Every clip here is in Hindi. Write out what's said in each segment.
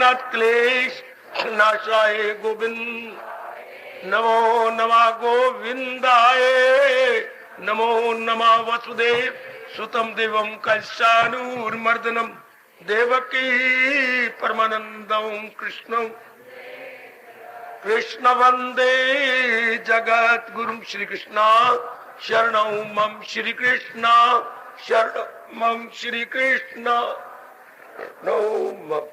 नाथ क्लेश नाशाय गोविंद। नमो नमः गोविंदाय। नमो नमः वसुदेव सुतम देवम कंसानुर्मर्दनम देवकी परमानंदम कृष्णं कृष्ण वंदे जगत गुरु श्री कृष्ण शरणं मम श्री कृष्ण शरणं मम श्री कृष्ण मम।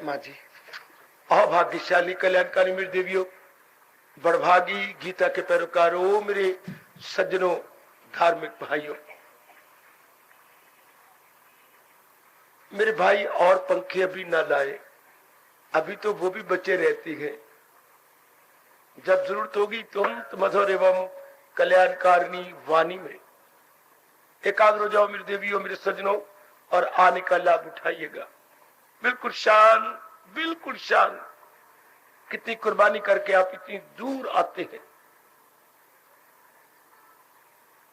माँ जी अभाग्यशाली कल्याणकारी मेरी देवियों, बड़भागी गीता के पैरोकारों, मेरे सज्जनों, धार्मिक भाइयों, मेरे भाई और पंखे अभी ना लाए, अभी तो वो भी बचे रहती हैं। जब जरूरत होगी तो हम मधुर एवं कल्याणकारिणी वाणी में एकाग्र हो जाओ मेरी देवियों, मेरे सज्जनों, और आने का लाभ उठाइएगा। बिल्कुल शांत, बिल्कुल शांत। कितनी कुर्बानी करके आप इतनी दूर आते हैं।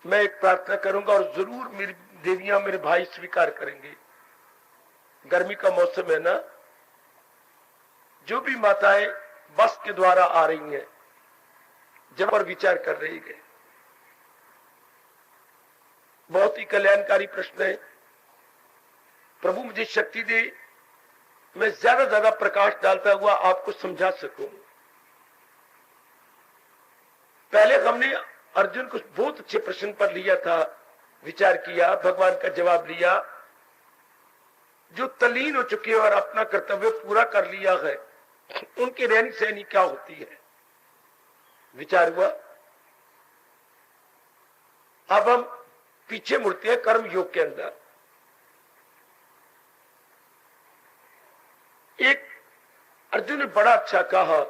मैं एक प्रार्थना करूंगा और जरूर मेरी देवियां, मेरे भाई स्वीकार करेंगे। गर्मी का मौसम है ना, जो भी माताएं बस के द्वारा आ रही हैं, जब पर विचार कर रही है, बहुत ही कल्याणकारी प्रश्न है। प्रभु मुझे शक्ति दे, मैं ज्यादा प्रकाश डालता हुआ आपको समझा सकूं। पहले हमने अर्जुन को बहुत अच्छे प्रश्न पर लिया था, विचार किया, भगवान का जवाब लिया। जो तल्लीन हो चुके और अपना कर्तव्य पूरा कर लिया है, उनकी रहनी सहनी क्या होती है, विचार हुआ। अब हम पीछे मुड़ते हैं कर्म योग के अंदर। एक अर्जुन ने बड़ा अच्छा कहा,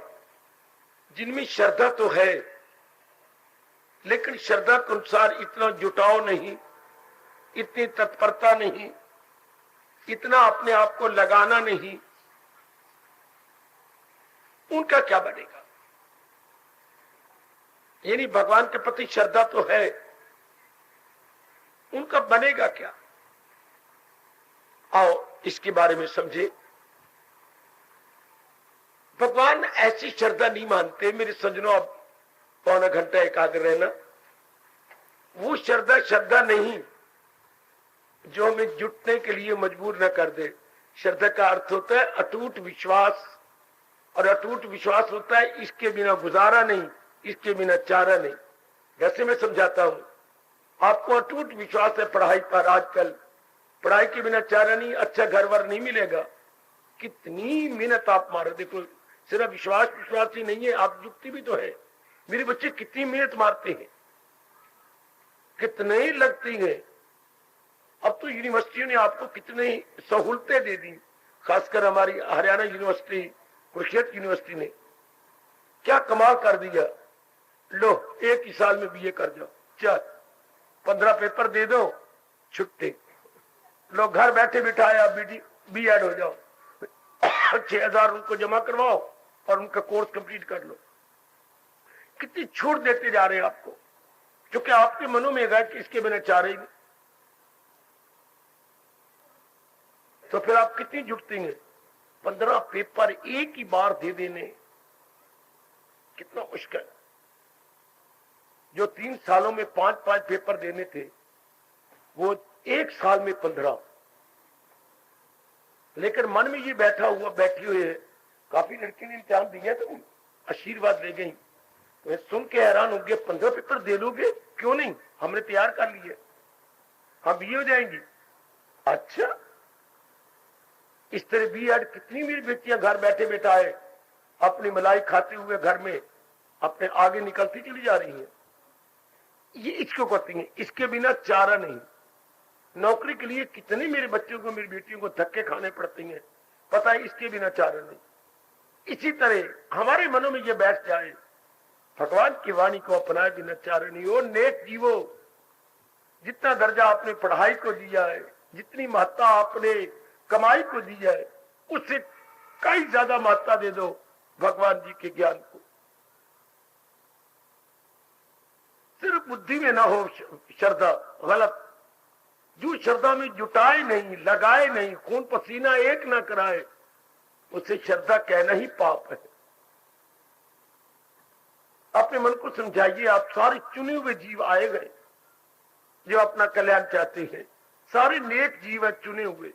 जिनमें श्रद्धा तो है लेकिन श्रद्धा के अनुसार इतना जुटाव नहीं, इतनी तत्परता नहीं, इतना अपने आप को लगाना नहीं, उनका क्या बनेगा। यानी भगवान के प्रति श्रद्धा तो है, उनका बनेगा क्या। आओ इसके बारे में समझे। भगवान ऐसी श्रद्धा नहीं मानते मेरे सज्जनों। अब पौना घंटा एकाग्र रहना, वो श्रद्धा नहीं जो हमें जुटने के लिए मजबूर न कर दे। श्रद्धा का अर्थ होता है अटूट विश्वास, और अटूट विश्वास होता है इसके बिना गुजारा नहीं, इसके बिना चारा नहीं। जैसे मैं समझाता हूं आपको, अटूट विश्वास है पढ़ाई पर। आजकल पढ़ाई के बिना चारा नहीं, अच्छा घर वर नहीं मिलेगा। कितनी मेहनत आप मारो, देखो सिर्फ विश्वास ही नहीं है, आप युक्ति भी तो है। मेरे बच्चे कितनी मेहनत मारते हैं, कितने ही लगती हैं। अब तो यूनिवर्सिटियों ने आपको कितनी सहूलतें दे दी, खासकर हमारी हरियाणा यूनिवर्सिटी, कुरुक्षेत्र यूनिवर्सिटी ने क्या कमाल कर दिया। लो एक ही साल में बीए कर जाओ, चल 15 पेपर दे दो, छुट्टी। लो घर बैठे बिठाया बी.एड हो जाओ, 6,000 उनको जमा करवाओ और उनका कोर्स कंप्लीट कर लो। कितनी छूट देते जा रहे हैं आपको, क्योंकि आपके मनों में है कि इसके बिना चाह रही नहीं। तो फिर आप कितनी जुटती हैं। 15 पेपर एक ही बार दे देने कितना मुश्किल। जो 3 सालों में 5-5 पेपर देने थे, वो 1 साल में 15। लेकिन मन में ये बैठी हुई है, काफी लड़की ने इम्तिहान दिया तो आशीर्वाद ले गई। तो मैं सुन के हैरान हो गया, 15 पेपर दे लोगे? क्यों नहीं, हमने तैयार कर लिए, हम बीए हो जाएंगी। अच्छा, इस तरह बी.एड कितनी मेरी बेटियां घर बैठे बैठाए अपनी मलाई खाते हुए घर में अपने आगे निकलती चली जा रही है। ये इसको कहती है, इसके बिना चारा नहीं। नौकरी के लिए कितने मेरे बच्चों को, मेरी बेटियों को धक्के खाने पड़ते हैं, पता है इसके बिना चारा नहीं। इसी तरह हमारे मनों में ये बैठ जाए, भगवान की वाणी को अपनाए बिना चारा नहीं। और नेक जीवो, जितना दर्जा आपने पढ़ाई को दिया है, जितनी महत्ता आपने कमाई को दी है, उससे कई ज्यादा महत्ता दे दो भगवान जी के ज्ञान को। सिर्फ बुद्धि में ना हो श्रद्धा, गलत। जो जिसको श्रद्धा में जुटाए नहीं, लगाए नहीं, खून पसीना एक ना कराए, उसे श्रद्धा कहना ही पाप है। अपने मन को समझाइए, आप सारे चुने हुए जीव आए गए जो अपना कल्याण चाहते हैं, सारे नेक जीव है चुने हुए।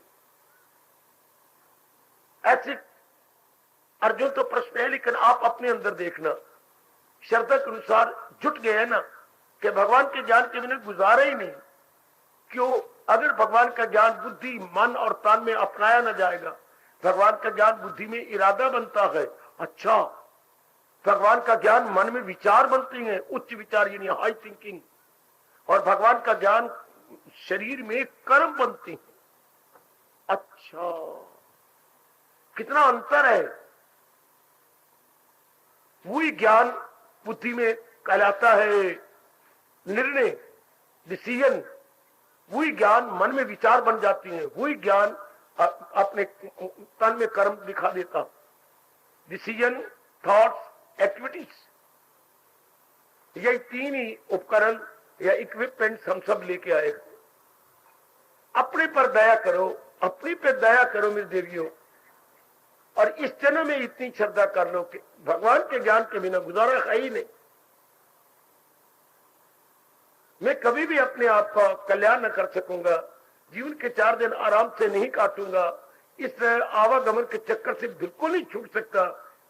ऐसे अर्जुन तो प्रश्न है, लेकिन आप अपने अंदर देखना, श्रद्धा के अनुसार जुट गए हैं ना कि भगवान के ज्ञान के बिना गुजारा ही नहीं। क्यों? अगर भगवान का ज्ञान बुद्धि, मन और तन में अपनाया न जाएगा, भगवान का ज्ञान बुद्धि में इरादा बनता है, अच्छा भगवान का ज्ञान मन में विचार बनते हैं, उच्च विचार यानी हाई थिंकिंग, और भगवान का ज्ञान शरीर में कर्म बनते हैं। अच्छा कितना अंतर है। वही ज्ञान बुद्धि में कहलाता है निर्णय, डिसीजन, वही ज्ञान मन में विचार बन जाती है, वही ज्ञान अपने तन में कर्म दिखा देता। डिसीजन, थॉट्स, एक्टिविटीज, यही तीन ही उपकरण या इक्विपमेंट्स हम सब लेके आए। अपने पर दया करो, अपनी पे दया करो मेरे देवियों, और इस जन्म में इतनी श्रद्धा कर लो कि भगवान के ज्ञान के बिना गुजारा है ही नहीं। मैं कभी भी अपने आप का कल्याण न कर सकूंगा, जीवन के 4 दिन आराम से नहीं काटूंगा, इस आवागमन के चक्कर से बिल्कुल नहीं छूट सकता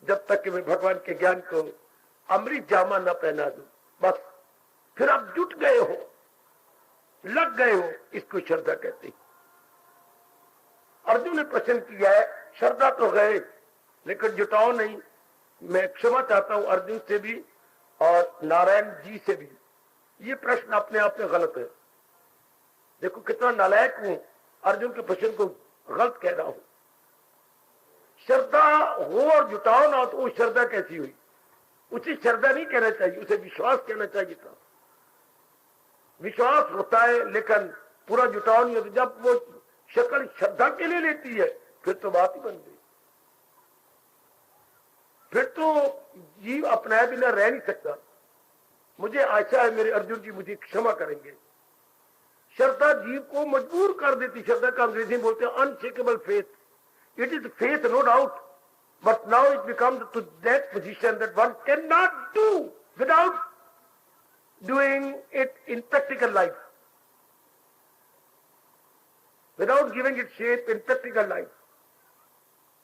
जब तक कि मैं भगवान के ज्ञान को अमृत जामा न पहना दूं। बस फिर आप जुट गए हो, लग गए हो, इसको श्रद्धा कहते हैं। अर्जुन ने प्रश्न किया है, श्रद्धा तो गए लेकिन जुटाओ नहीं। मैं क्षमा चाहता हूं अर्जुन से भी और नारायण जी से भी, ये प्रश्न अपने आप में गलत है। देखो कितना नालायक हूं, अर्जुन के प्रश्न को गलत कह रहा हूं। श्रद्धा हो और जुटाओ ना, तो वो श्रद्धा कैसी हुई? उसे श्रद्धा नहीं कहना चाहिए, उसे विश्वास कहना चाहिए था। विश्वास होता है लेकिन पूरा जुटाव नहीं होता। जब वो शक्ल श्रद्धा के लिए लेती है फिर तो बात ही बन गई, फिर तो जीव अपनाए बिना रह नहीं सकता। मुझे आशा है मेरे अर्जुन जी मुझे क्षमा करेंगे। श्रद्धा जीव को मजबूर कर देती। श्रद्धा का अंग्रेजी में बोलते हैं unshakeable faith. It is faith no doubt, but now it becomes to that position that one cannot do without doing it in practical life, without giving it shape in practical life.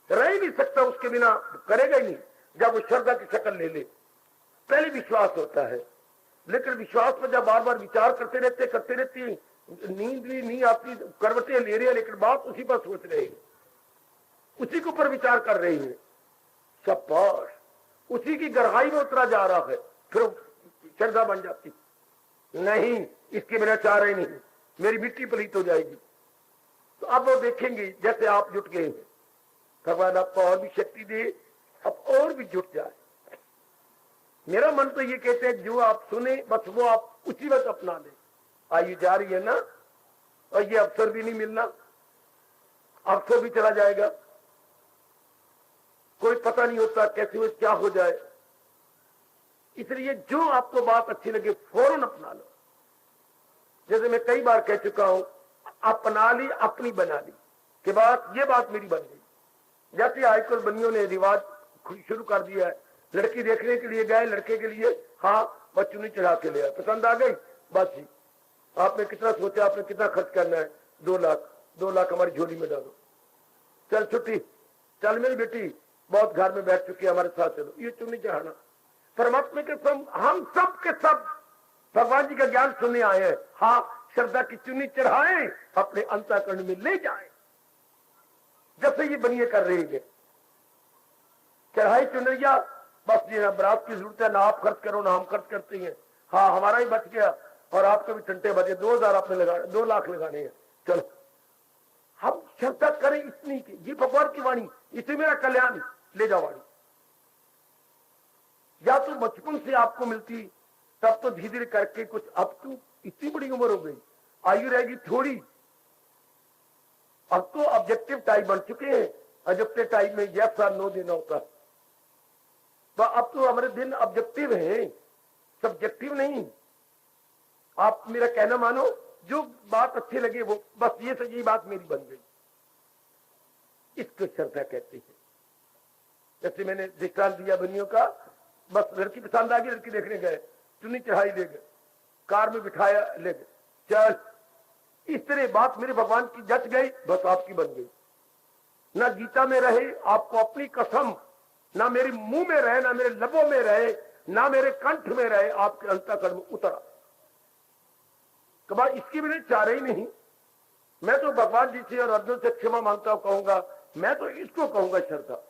रह ही नहीं सकता उसके बिना, करेगा ही नहीं जब वो श्रद्धा की शक्ल ले ले। पहले विश्वास होता है, लेकिन विश्वास पर जब बार बार विचार करते रहते, नींद भी नहीं आती, करवटें ले रहे हैं लेकिन बात उसी पर सोच रहे हैं, उसी के ऊपर विचार कर रही है, शाबाश, उसी की गहराई में उतरा जा रहा है, फिर श्रद्धा बन जाती। नहीं, इसके बिना चाह रहे नहीं, मेरी मिट्टी पलीत हो जाएगी। तो अब वो देखेंगे जैसे आप जुट गए हैं, भगवान आपको और भी शक्ति दे, अब और भी जुट जाए। मेरा मन तो ये कहते हैं जो आप सुने बस वो आप उसी वक्त अपना ले। आयु जा रही है ना, और ये अवसर भी नहीं मिलना, अवसर भी चला जाएगा, कोई पता नहीं होता कैसे वो क्या हो जाए। इसलिए जो आपको बात अच्छी लगे फौरन अपना लो। जैसे मैं कई बार कह चुका हूं, अपना ली अपनी बना ली के बाद ये बात मेरी बन गई। जैसे आजकल बनियों ने रिवाज शुरू कर दिया है, लड़की देखने के लिए गए, लड़के के लिए हाँ बच्चों ने चढ़ा के लिया, पसंद आ गई, बस जी आपने कितना सोचा, आपने कितना खर्च करना है, 2 लाख, 2 लाख हमारी झोली में डालो, चल छुट्टी, चल मेरी बेटी बहुत घर में बैठ चुकी है, हमारे साथ चलो। ये चुन्नी चढ़ाना परमात्मा के हम सब के सब भगवान जी का ज्ञान सुनने आए हैं। हाँ, श्रद्धा की चुन्नी चढ़ाए, अपने अंतःकरण में ले जाए, जैसे ये बनिए कर रही है। चढ़ाई चुनरिया, बस ये ना बरात की जरूरत है, ना आप खर्च करो ना हम खर्च करते हैं। हाँ, हमारा ही बच गया और आपके भी टंटे बचे, 2000 आपने लगा, 2 लाख लगाने हैं, चलो हम श्रद्धा करें इतनी की। ये भगवान की वाणी, इसे मेरा कल्याण ले जाओ वाणी। या तो बचपन से आपको मिलती, तब तो धीरे धीरे करके कुछ, अब तो इतनी बड़ी उम्र हो गई, आयु रहेगी थोड़ी, अब तो ऑब्जेक्टिव टाइप बन चुके हैं। ऑब्जेक्टिव टाइप में यस और नो देना होता, तो अब तो हमारे दिन ऑब्जेक्टिव है, सब्जेक्टिव नहीं। आप मेरा कहना मानो, जो बात अच्छी लगे वो, बस ये सही बात मेरी बन गई, इसको श्रद्धा कहते हैं। जैसे मैंने दृष्टांत दिया बनियों का, बस लड़की पसंद आ गई, लड़की देखने गए, चुन्नी चढ़ाई ले गए, कार में बिठाया ले गए, चल, इस तरह बात मेरे भगवान की जच गई, बस आपकी बन गई। ना गीता में रहे, आपको अपनी कसम, ना मेरे मुंह में रहे, ना मेरे लबों में रहे, ना मेरे कंठ में रहे, आपके अंतःकरण में उतरा। कबा इसकी भी चारे ही नहीं। मैं तो भगवान जी से और अर्जुन से क्षमा मांगता हूं, कहूंगा मैं तो इसको कहूंगा श्रद्धा।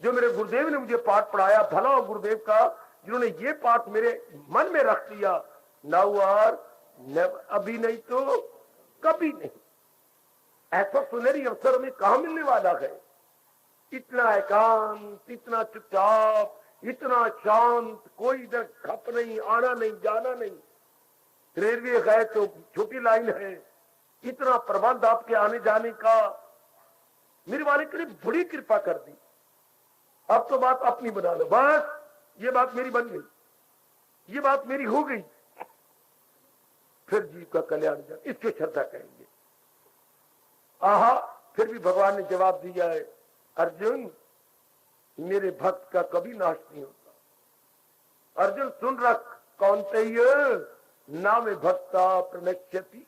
जो मेरे गुरुदेव ने मुझे पाठ पढ़ाया, भला हो गुरुदेव का, जिन्होंने ये पाठ मेरे मन में रख दिया, नाउ आर नेवर, अभी नहीं तो कभी नहीं। ऐसा सुनहरी अवसर में कहां मिलने वाला है। इतना एकांत, इतना चुपचाप, इतना शांत, कोई इधर खप नहीं, आना नहीं, जाना नहीं, रेलवे गए तो छोटी लाइन है, इतना प्रबंध आपके आने जाने का। मेरे वाले के लिए बड़ी कृपा कर दी। अब तो बात अपनी बना लो, बस ये बात मेरी बन गई, ये बात मेरी हो गई, फिर जीव का कल्याण जाए, इसको श्रद्धा कहेंगे। आहा, फिर भी भगवान ने जवाब दिया है, अर्जुन मेरे भक्त का कभी नाश नहीं होता। अर्जुन सुन रख, कौन्तेय ना में भक्ता प्रणश्यति।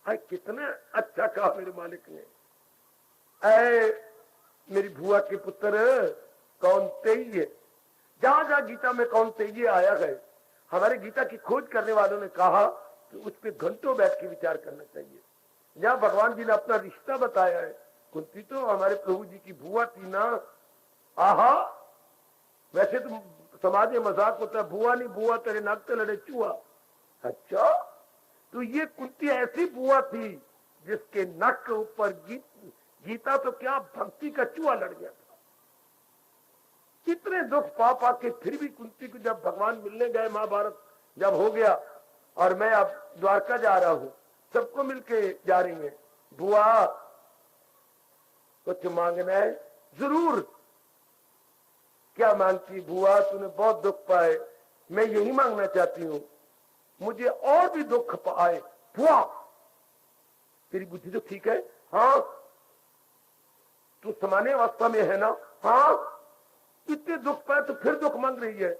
कितना अच्छा कहा मेरे मालिक ने। ऐ मेरी बुआ के पुत्र कौन्तेय, जहां जहां गीता में कौन्तेय आया है, हमारे गीता की खोज करने वालों ने कहा कि उस पर घंटों बैठ के विचार करना चाहिए। जहां भगवान जी ने अपना रिश्ता बताया है, कुंती तो हमारे प्रभु जी की बुआ थी ना। आहा, वैसे तो समाज में मजाक होता है, बुआ नहीं बुआ तेरे नाक से लड़े चूहा। अच्छा, तो ये कुंती ऐसी बुआ थी जिसके नक के ऊपर गीता तो क्या भक्ति का चूहा लड़ गया था। कितने दुख पा पा के फिर भी कुंती को जब भगवान मिलने गए, महाभारत जब हो गया और मैं अब द्वारका जा रहा हूं, सबको मिलके जा रही है, बुआ कुछ मांगना है? जरूर। क्या मांगती बुआ? तूने बहुत दुख पाए, मैं यही मांगना चाहती हूँ, मुझे और भी दुख पाए। बुआ तेरी बुद्धि तो ठीक है, हाँ, तू सामान्य अवस्था में है ना, हाँ, इतने दुख पाए तो फिर दुख मांग रही है।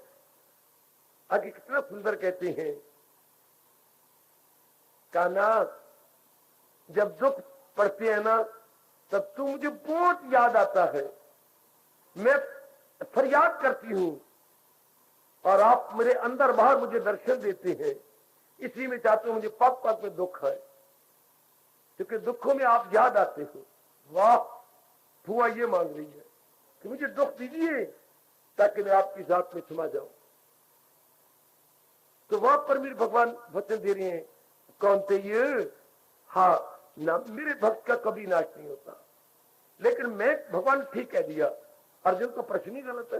आगे कितना सुंदर कहते हैं, कान्हा जब दुख पड़ते हैं ना, तब तू मुझे बहुत याद आता है, मैं फरियाद करती हूं और आप मेरे अंदर बाहर मुझे दर्शन देते हैं। इसी में चाहते हो, मुझे पग पग में दुख है, क्योंकि दुखों में आप याद आते हो। वाह, बुआ ये मांग रही है कि मुझे दुख दीजिए ताकि मैं आपकी जात में समा जाऊं। तो वहां पर मेरे भगवान वचन दे रहे हैं, कौन्तेय, हाँ ना, मेरे भक्त का कभी नाश नहीं होता। लेकिन मैं भगवान ठीक कह दिया, अर्जुन का प्रश्न ही गलत है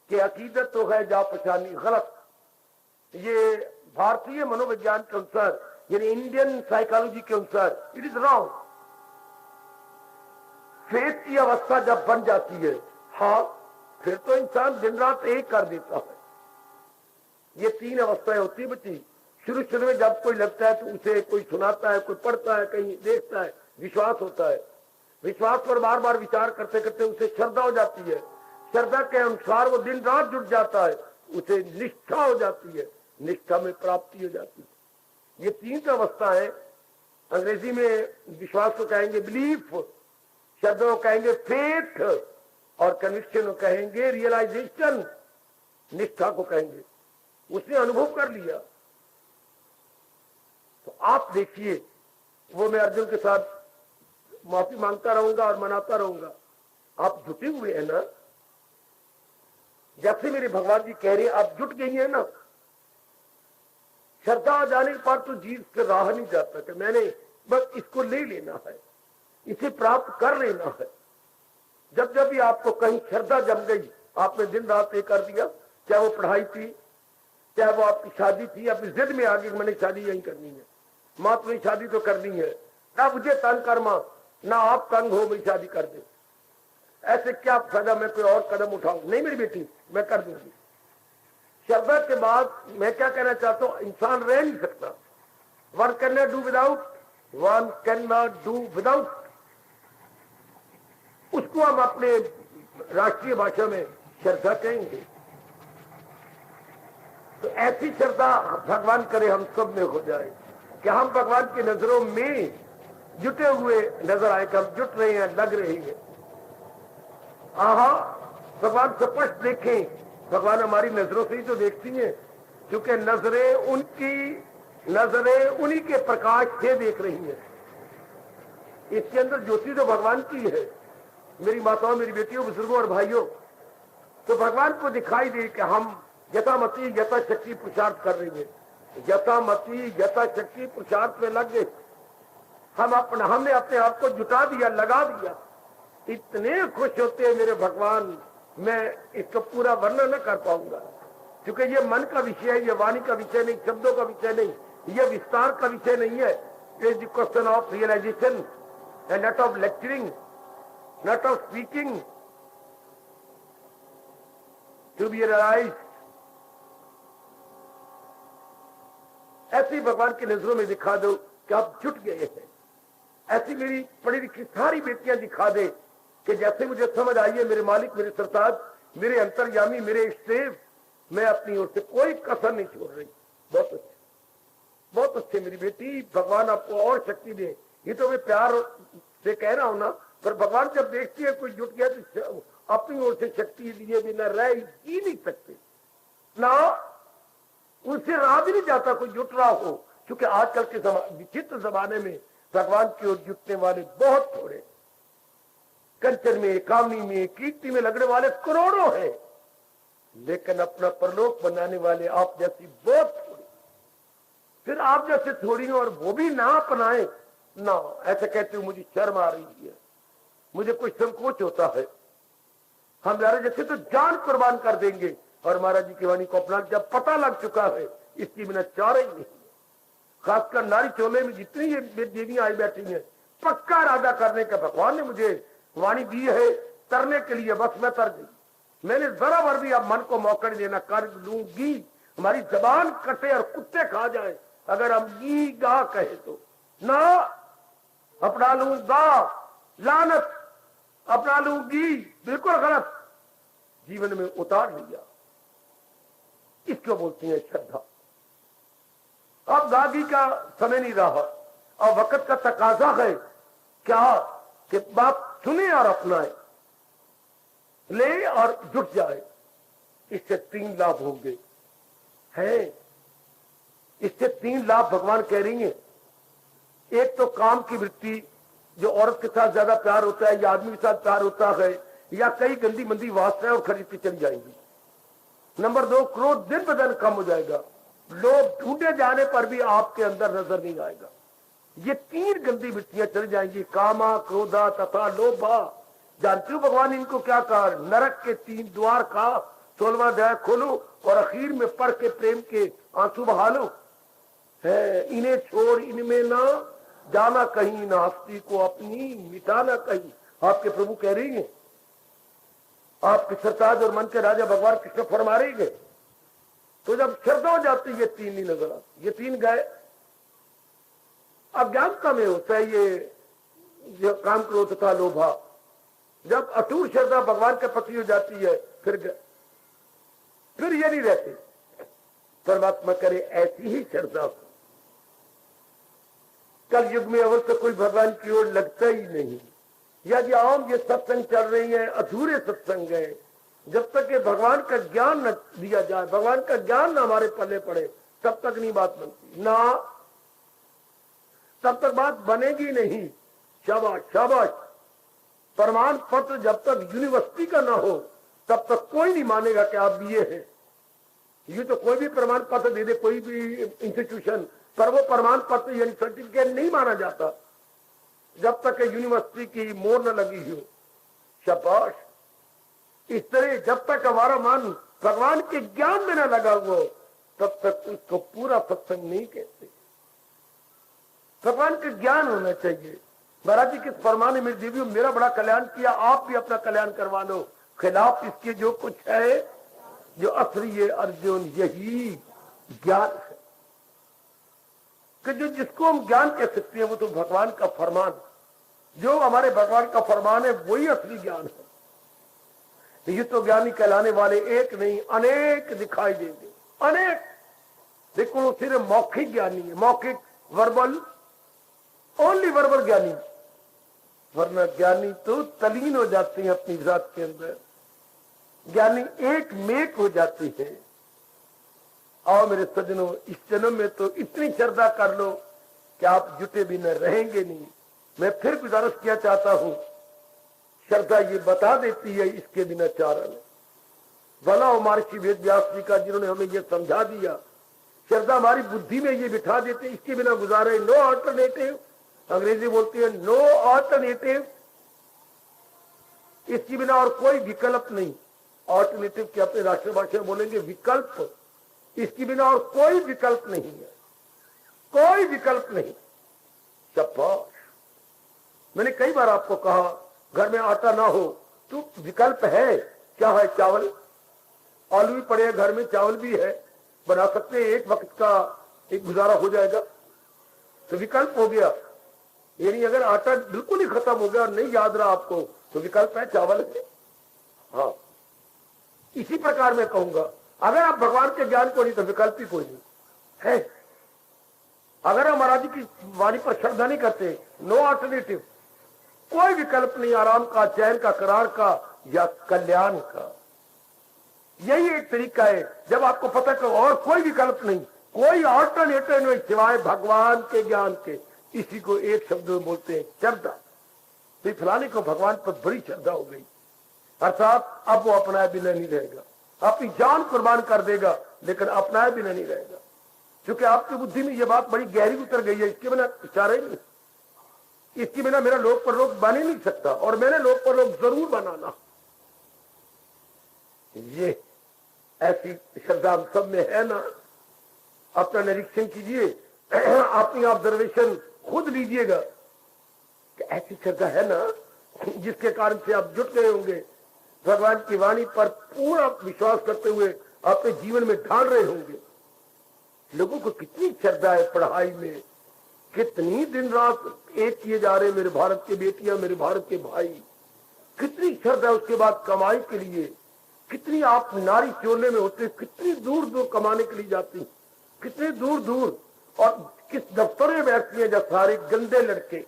कि अकीदत तो है जा पहचानी, गलत। ये भारतीय मनोविज्ञान के अनुसार, यानी इंडियन साइकोलॉजी के अनुसार इट इज रॉन्ग। फेथ की अवस्था जब बन जाती है, हाँ, फिर तो इंसान दिन रात एक कर देता है। ये तीन अवस्थाएं होती है बच्ची। शुरू शुरू में जब कोई लगता है तो उसे कोई सुनाता है, कोई पढ़ता है, कहीं देखता है, विश्वास होता है। विश्वास पर बार बार विचार करते करते उसे श्रद्धा हो जाती है। श्रद्धा के अनुसार वो दिन रात जुट जाता है, उसे निष्ठा हो जाती है, निष्ठा में प्राप्ति हो जाती है। ये तीन अवस्था है। अंग्रेजी में विश्वास को कहेंगे बिलीफ, शब्द को कहेंगे फेथ, और कन्विक्शन को कहेंगे रियलाइजेशन, निष्ठा को कहेंगे। उसने अनुभव कर लिया। तो आप देखिए, वो मैं अर्जुन के साथ माफी मांगता रहूंगा और मनाता रहूंगा। आप जुटे हुए हैं ना, जब से मेरे भगवान जी कह रहे हैं आप जुट गई है ना, श्रद्धा आ जाने के बाद तो जीव से राह नहीं जाता कि मैंने बस इसको ले लेना है, इसे प्राप्त कर लेना है। जब जब भी आपको कहीं श्रद्धा जम गई, आपने दिन रात ये कर दिया, चाहे वो पढ़ाई थी, चाहे वो आपकी शादी थी, अपनी जिद में आगे मैंने शादी यही करनी है, माँ तुम्हें शादी तो करनी है, ना मुझे तंग कर माँ, ना आप तंग हो, मैं शादी कर दे। ऐसे क्या फायदा मैं कोई और कदम उठाऊं? नहीं मेरी बेटी, मैं कर दूंगी। श्रद्धा के बाद मैं क्या कहना चाहता हूं, इंसान रह नहीं सकता। One can not do without, one can not do without. उसको हम अपने राष्ट्रीय भाषा में श्रद्धा कहेंगे। तो ऐसी श्रद्धा भगवान करे हम सब में हो जाए कि हम भगवान की नजरों में जुटे हुए नजर आए कि हम जुट रहे हैं, लग रहे हैं। आहा, भगवान स्पष्ट देखें, भगवान हमारी नजरों से ही तो देखती हैं, क्योंकि नजरें उन्हीं के प्रकाश से देख रही हैं। इसके अंदर ज्योति तो भगवान की है। मेरी माताओं, मेरी बेटियों, बुजुर्गों और भाइयों, तो भगवान को दिखाई दे कि हम यथामति यथाशक्ति पुरुषार्थ कर रही है, यथामति यथाशक्ति पुरुषार्थ में लग गए। हमने अपने आप को जुटा दिया, लगा दिया। इतने खुश होते हैं मेरे भगवान, मैं इसका पूरा वर्णन न कर पाऊंगा, क्योंकि ये मन का विषय है, ये वाणी का विषय नहीं, शब्दों का विषय नहीं, ये विस्तार का विषय नहीं है। It is the question of realisation and not of lecturing, not of speaking, to be realised. ऐसी भगवान की नजरों में दिखा दो कि आप जुट गए हैं। ऐसी मेरी पढ़ी लिखी सारी बेटियां दिखा दे कि जैसे मुझे समझ आई है, मेरे मालिक, मेरे सरताज, मेरे अंतर्यामी, मेरे इष्टदेव, मैं अपनी ओर से कोई कसर नहीं छोड़ रही। बहुत अच्छे, बहुत अच्छे मेरी बेटी, भगवान आपको और शक्ति दे। ये तो मैं प्यार से कह रहा हूं ना, पर भगवान जब देखती है कोई जुट गया तो अपनी ओर से शक्ति दिए बिना रह ही नहीं सकते ना, उनसे रहा भी नहीं जाता कोई जुट रहा हो। क्योंकि आजकल के विचित्र जमाने में भगवान की ओर जुटने वाले बहुत थोड़े, कंचन में, कामनी में, कीर्ति में लगने वाले करोड़ों हैं, लेकिन अपना परलोक बनाने वाले आप जैसी बहुत थोड़ी। फिर आप जैसे थोड़ी हो और वो भी ना अपनाए ना, ऐसे कहते हो मुझे शर्म आ रही है, मुझे कुछ संकोच होता है। हम हमारे जैसे तो जान कुर्बान कर देंगे, और महाराज जी की वाणी को अपना जब पता लग चुका है, इसकी बिना चारे ही नहीं। खासकर नारी चोले में जितनी ये देवियां आई बैठी हैं, पक्का इरादा करने का भगवान ने मुझे वाणी दी है तरने के लिए, बस मैं तर गई। मैंने जरा भर भी अब मन को मौका नहीं देना, कर लूंगी। हमारी जबान कटे और कुत्ते खा जाए अगर हम गी गा कहे तो ना, अपना लूंगा लानत, अपना लूंगी बिल्कुल गलत, जीवन में उतार लिया। इसको बोलती है श्रद्धा। अब गागी का समय नहीं रहा, अब वक्त का तकाजा है क्या कि बाप सुने और अपनाए, ले और जुट जाए। इससे 3 लाभ होंगे है, इससे 3 लाभ भगवान कह रही है। एक तो काम की वृत्ति, जो औरत के साथ ज्यादा प्यार होता है या आदमी के साथ प्यार होता है, या कई गंदी मंदी वासनाएं और खरीदती चली जाएंगी। नंबर 2, क्रोध दिन ब दिन कम हो जाएगा, लोभ ढूंढे जाने पर भी आपके अंदर नजर नहीं आएगा। ये 3 गंदी वृत्तियां चली जाएंगी, कामा, क्रोधा तथा लोभा। जानते हो भगवान इनको क्या कहा? नरक के 3 द्वार का 16वां अध्याय खोलो और आखिर में पढ़ के प्रेम के आंसू बहा लो। है इन्हें छोड़ इनमें ना जाना कहीं, ना हस्ती को अपनी मिटाना कहीं। आपके प्रभु कह रही है, आपके सरताज और मन के राजा भगवान कृष्ण फरमा रही है। तो जब श्रद्धा हो जाती है, ये 3 नहीं नजर आती, ये 3 गए। अज्ञानता में होता है ये काम, क्रोध तथा लोभा। जब अटूट श्रद्धा भगवान के प्रति हो जाती है, फिर ये नहीं रहते। परमात्मा करे ऐसी ही श्रद्धा। कल युग में अवश्य कोई भगवान की ओर लगता ही नहीं। यदि आम ये सत्संग चल रही है, अधूरे सत्संग है, जब तक ये भगवान का ज्ञान न दिया जाए, भगवान का ज्ञान न हमारे पल्ले पड़े, तब तक नहीं बात बनती ना, तब तक बात बनेगी नहीं। शाबाश शाबाश। प्रमाण पत्र जब तक यूनिवर्सिटी का ना हो, तब तक कोई नहीं मानेगा कि आप बीए हैं। ये तो कोई भी प्रमाण पत्र दे दे, कोई भी इंस्टीट्यूशन, पर वो प्रमाण पत्र यानी सर्टिफिकेट नहीं माना जाता जब तक यूनिवर्सिटी की मोहर न लगी हो। शाबाश। इस तरह जब तक हमारा मन भगवान के ज्ञान में न लगा हुआ, तब तक उसको पूरा सत्संग नहीं कहते। भगवान का ज्ञान होना चाहिए। महाराज जी के फरमान में देवी मेरा बड़ा कल्याण किया, आप भी अपना कल्याण करवा लो। खिलाफ इसके जो कुछ है, जो असली है अर्जुन, यही ज्ञान है। कि जो जिसको हम ज्ञान कह सकते हैं वो तो भगवान का फरमान, जो हमारे भगवान का फरमान है वही असली ज्ञान है। ये तो ज्ञानी कहलाने वाले एक नहीं अनेक दिखाई देंगे, अनेक। देखो सिर्फ मौखिक ज्ञानी है, मौखिक, वर्बल, ओनली वर्बल ज्ञानी, वरना ज्ञानी तो तलीन हो जाते हैं अपनी जात के अंदर, ज्ञानी एक मेक हो जाते हैं। और मेरे सज्जनों, इस जन्म में तो इतनी श्रद्धा कर लो कि आप जुटे बिना रहेंगे नहीं। मैं फिर गुजारिश किया चाहता हूं, श्रद्धा ये बता देती है इसके बिना चारा नहीं। भला हो महर्षि वेद व्यास जी का, जिन्होंने हमें ये समझा दिया। श्रद्धा हमारी बुद्धि में ये बिठा देते, इसके बिना गुजारे, नो अल्टरनेटिव। अंग्रेजी बोलती है नो अल्टरनेटिव, इसके बिना और कोई विकल्प नहीं। अल्टरनेटिव के अपने राष्ट्रभाषा में बोलेंगे विकल्प, इसके बिना और कोई विकल्प नहीं है, कोई विकल्प नहीं। शाबाश। मैंने कई बार आपको कहा घर में आटा ना हो तो विकल्प है, क्या है? चावल। आलू भी पड़े हैं घर में, चावल भी है, बना सकते हैं, एक वक्त का एक गुजारा हो जाएगा, तो विकल्प हो गया। यानी अगर आटा बिल्कुल ही खत्म हो गया और नहीं याद रहा आपको तो विकल्प है, चावल है। हाँ, इसी प्रकार मैं कहूंगा, अगर आप भगवान के ज्ञान को नहीं तो विकल्प ही कोई नहीं है। अगर हम महाराज जी की वाणी पर श्रद्धा नहीं करते, नो अल्टरनेटिव, कोई विकल्प नहीं आराम का, चैन का, करार का या कल्याण का। यही एक तरीका है जब आपको पता कि और कोई विकल्प नहीं, कोई अल्टरनेटिव नहीं सिवाय भगवान के ज्ञान के। इसी को एक शब्द में बोलते हैं श्रद्धा। तो फलाने को भगवान पर बड़ी श्रद्धा हो गई, अर्थात अब वो अपनाए बिना नहीं रहेगा, अपनी जान कुर्बान कर देगा लेकिन अपनाए बिना नहीं रहेगा। क्योंकि आपकी बुद्धि में ये बात बड़ी गहरी उतर गई है, इसके बिना चारा ही नहीं, इसके बिना मेरा लोक पर लोक बन ही नहीं सकता, और मैंने लोक पर लोक जरूर बनाना। ये ऐसी श्रद्धा हम सब में है ना? अपना निरीक्षण कीजिए, अपनी ऑब्जर्वेशन खुद लीजिएगा कि ऐसी श्रद्धा है ना जिसके कारण से आप जुट गए होंगे, भगवान की वाणी पर पूरा विश्वास करते हुए अपने जीवन में ढाल रहे होंगे। लोगों को कितनी श्रद्धा है पढ़ाई में, कितनी दिन रात एक किए जा रहे मेरे भारत के बेटियां, मेरे भारत के भाई, कितनी श्रद्धा। उसके बाद कमाई के लिए कितनी आप नारी चोरने में होते, कितनी दूर दूर कमाने के लिए जाती, कितने दूर दूर, और किस दफ्तर में बैठती है जब सारे गंदे लड़के,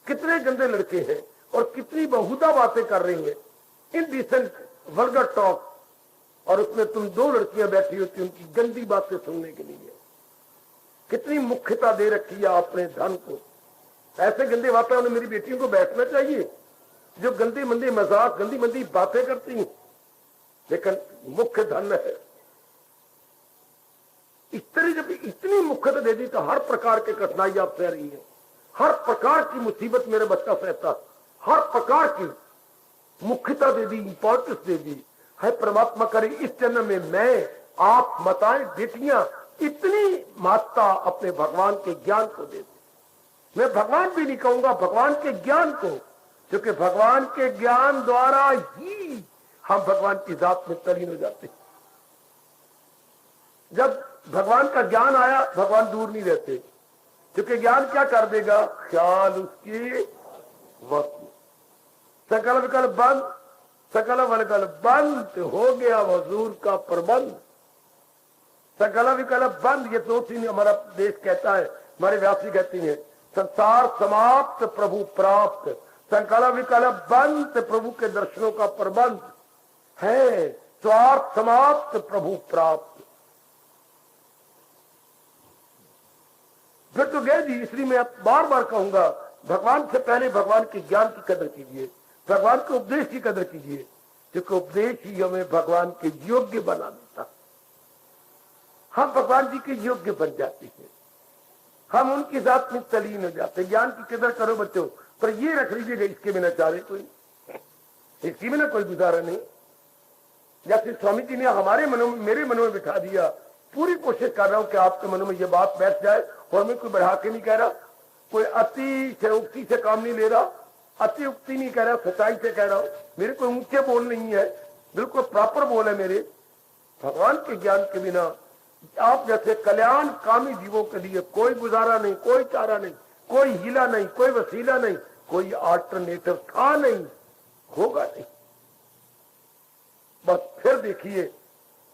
कितने गंदे लड़के हैं और कितनी बहुधा बातें कर रही हैं, इनडिसेंट वल्गर टॉक, और उसमें तुम दो लड़कियां बैठी होती उनकी गंदी बातें सुनने के लिए। कितनी मुख्यता दे रखी है अपने धन को। ऐसे गंदे वातावरण में मेरी बेटियों को बैठना चाहिए जो गंदी मंदी मजाक, गंदी मंदी बातें करती हैं, लेकिन मुख्य धन है। इस तरह जब इतनी मुख्यता दे दी तो हर प्रकार की कठिनाई आप सह रही है, हर प्रकार की मुसीबत मेरा बच्चा सहता, हर प्रकार की मुख्यता दे दी, इंपॉर्टेंस दे दी है। परमात्मा करे इस जन्म में मैं, आप, माताएं, बेटियां इतनी महत्ता अपने भगवान के ज्ञान को दे दे। मैं भगवान भी नहीं कहूंगा, भगवान के ज्ञान को, क्योंकि भगवान के ज्ञान द्वारा ही हम भगवान की जात में तलीन हो जाते हैं। जब भगवान का ज्ञान आया, भगवान दूर नहीं रहते, क्योंकि ज्ञान क्या कर देगा? ख्याल उसकी वक्त, सकल विकल्प बंद, सकल विकल्प बंद हो गया हुजूर का प्रबंध। सकल विकल्प बंद, ये दो तीन हमारा देश कहता है, हमारे व्यासी कहती है, संसार समाप्त प्रभु प्राप्त, सकल विकल्प बंद प्रभु के दर्शनों का प्रबंध है, स्वार्थ समाप्त प्रभु प्राप्त। फिर तो गए जी। इसलिए मैं बार बार कहूंगा, भगवान से पहले भगवान के ज्ञान की कदर कीजिए, भगवान के उपदेश की कदर कीजिए, क्योंकि उपदेश ही हमें भगवान के योग्य बना देता। हम भगवान जी के योग्य बन जाते हैं, हम उनकी जात में तलीन हो जाते हैं। ज्ञान की कदर करो बच्चों, पर ये रख लीजिएगा इसके बिना चारे कोई, इसके बिना कोई गुजारा नहीं। जैसे स्वामी जी ने हमारे मनों में, मेरे मनों में बिठा दिया, पूरी कोशिश कर रहा हूं कि आपके मनों में ये बात बैठ जाए। और मैं कोई बढ़ा के नहीं कह रहा, कोई अतिशयोक्ति से काम नहीं ले रहा, अतियुक्ति नहीं कह रहा, सच्चाई से कह रहा हूं। मेरे कोई ऊंचे बोल नहीं है, बिल्कुल प्रॉपर बोल है मेरे। भगवान के ज्ञान के बिना आप जैसे कल्याण कामी जीवों के लिए कोई गुजारा नहीं, कोई चारा नहीं, कोई हीला नहीं, कोई वसीला नहीं, कोई अल्टरनेटिव था नहीं, होगा नहीं। बस फिर देखिए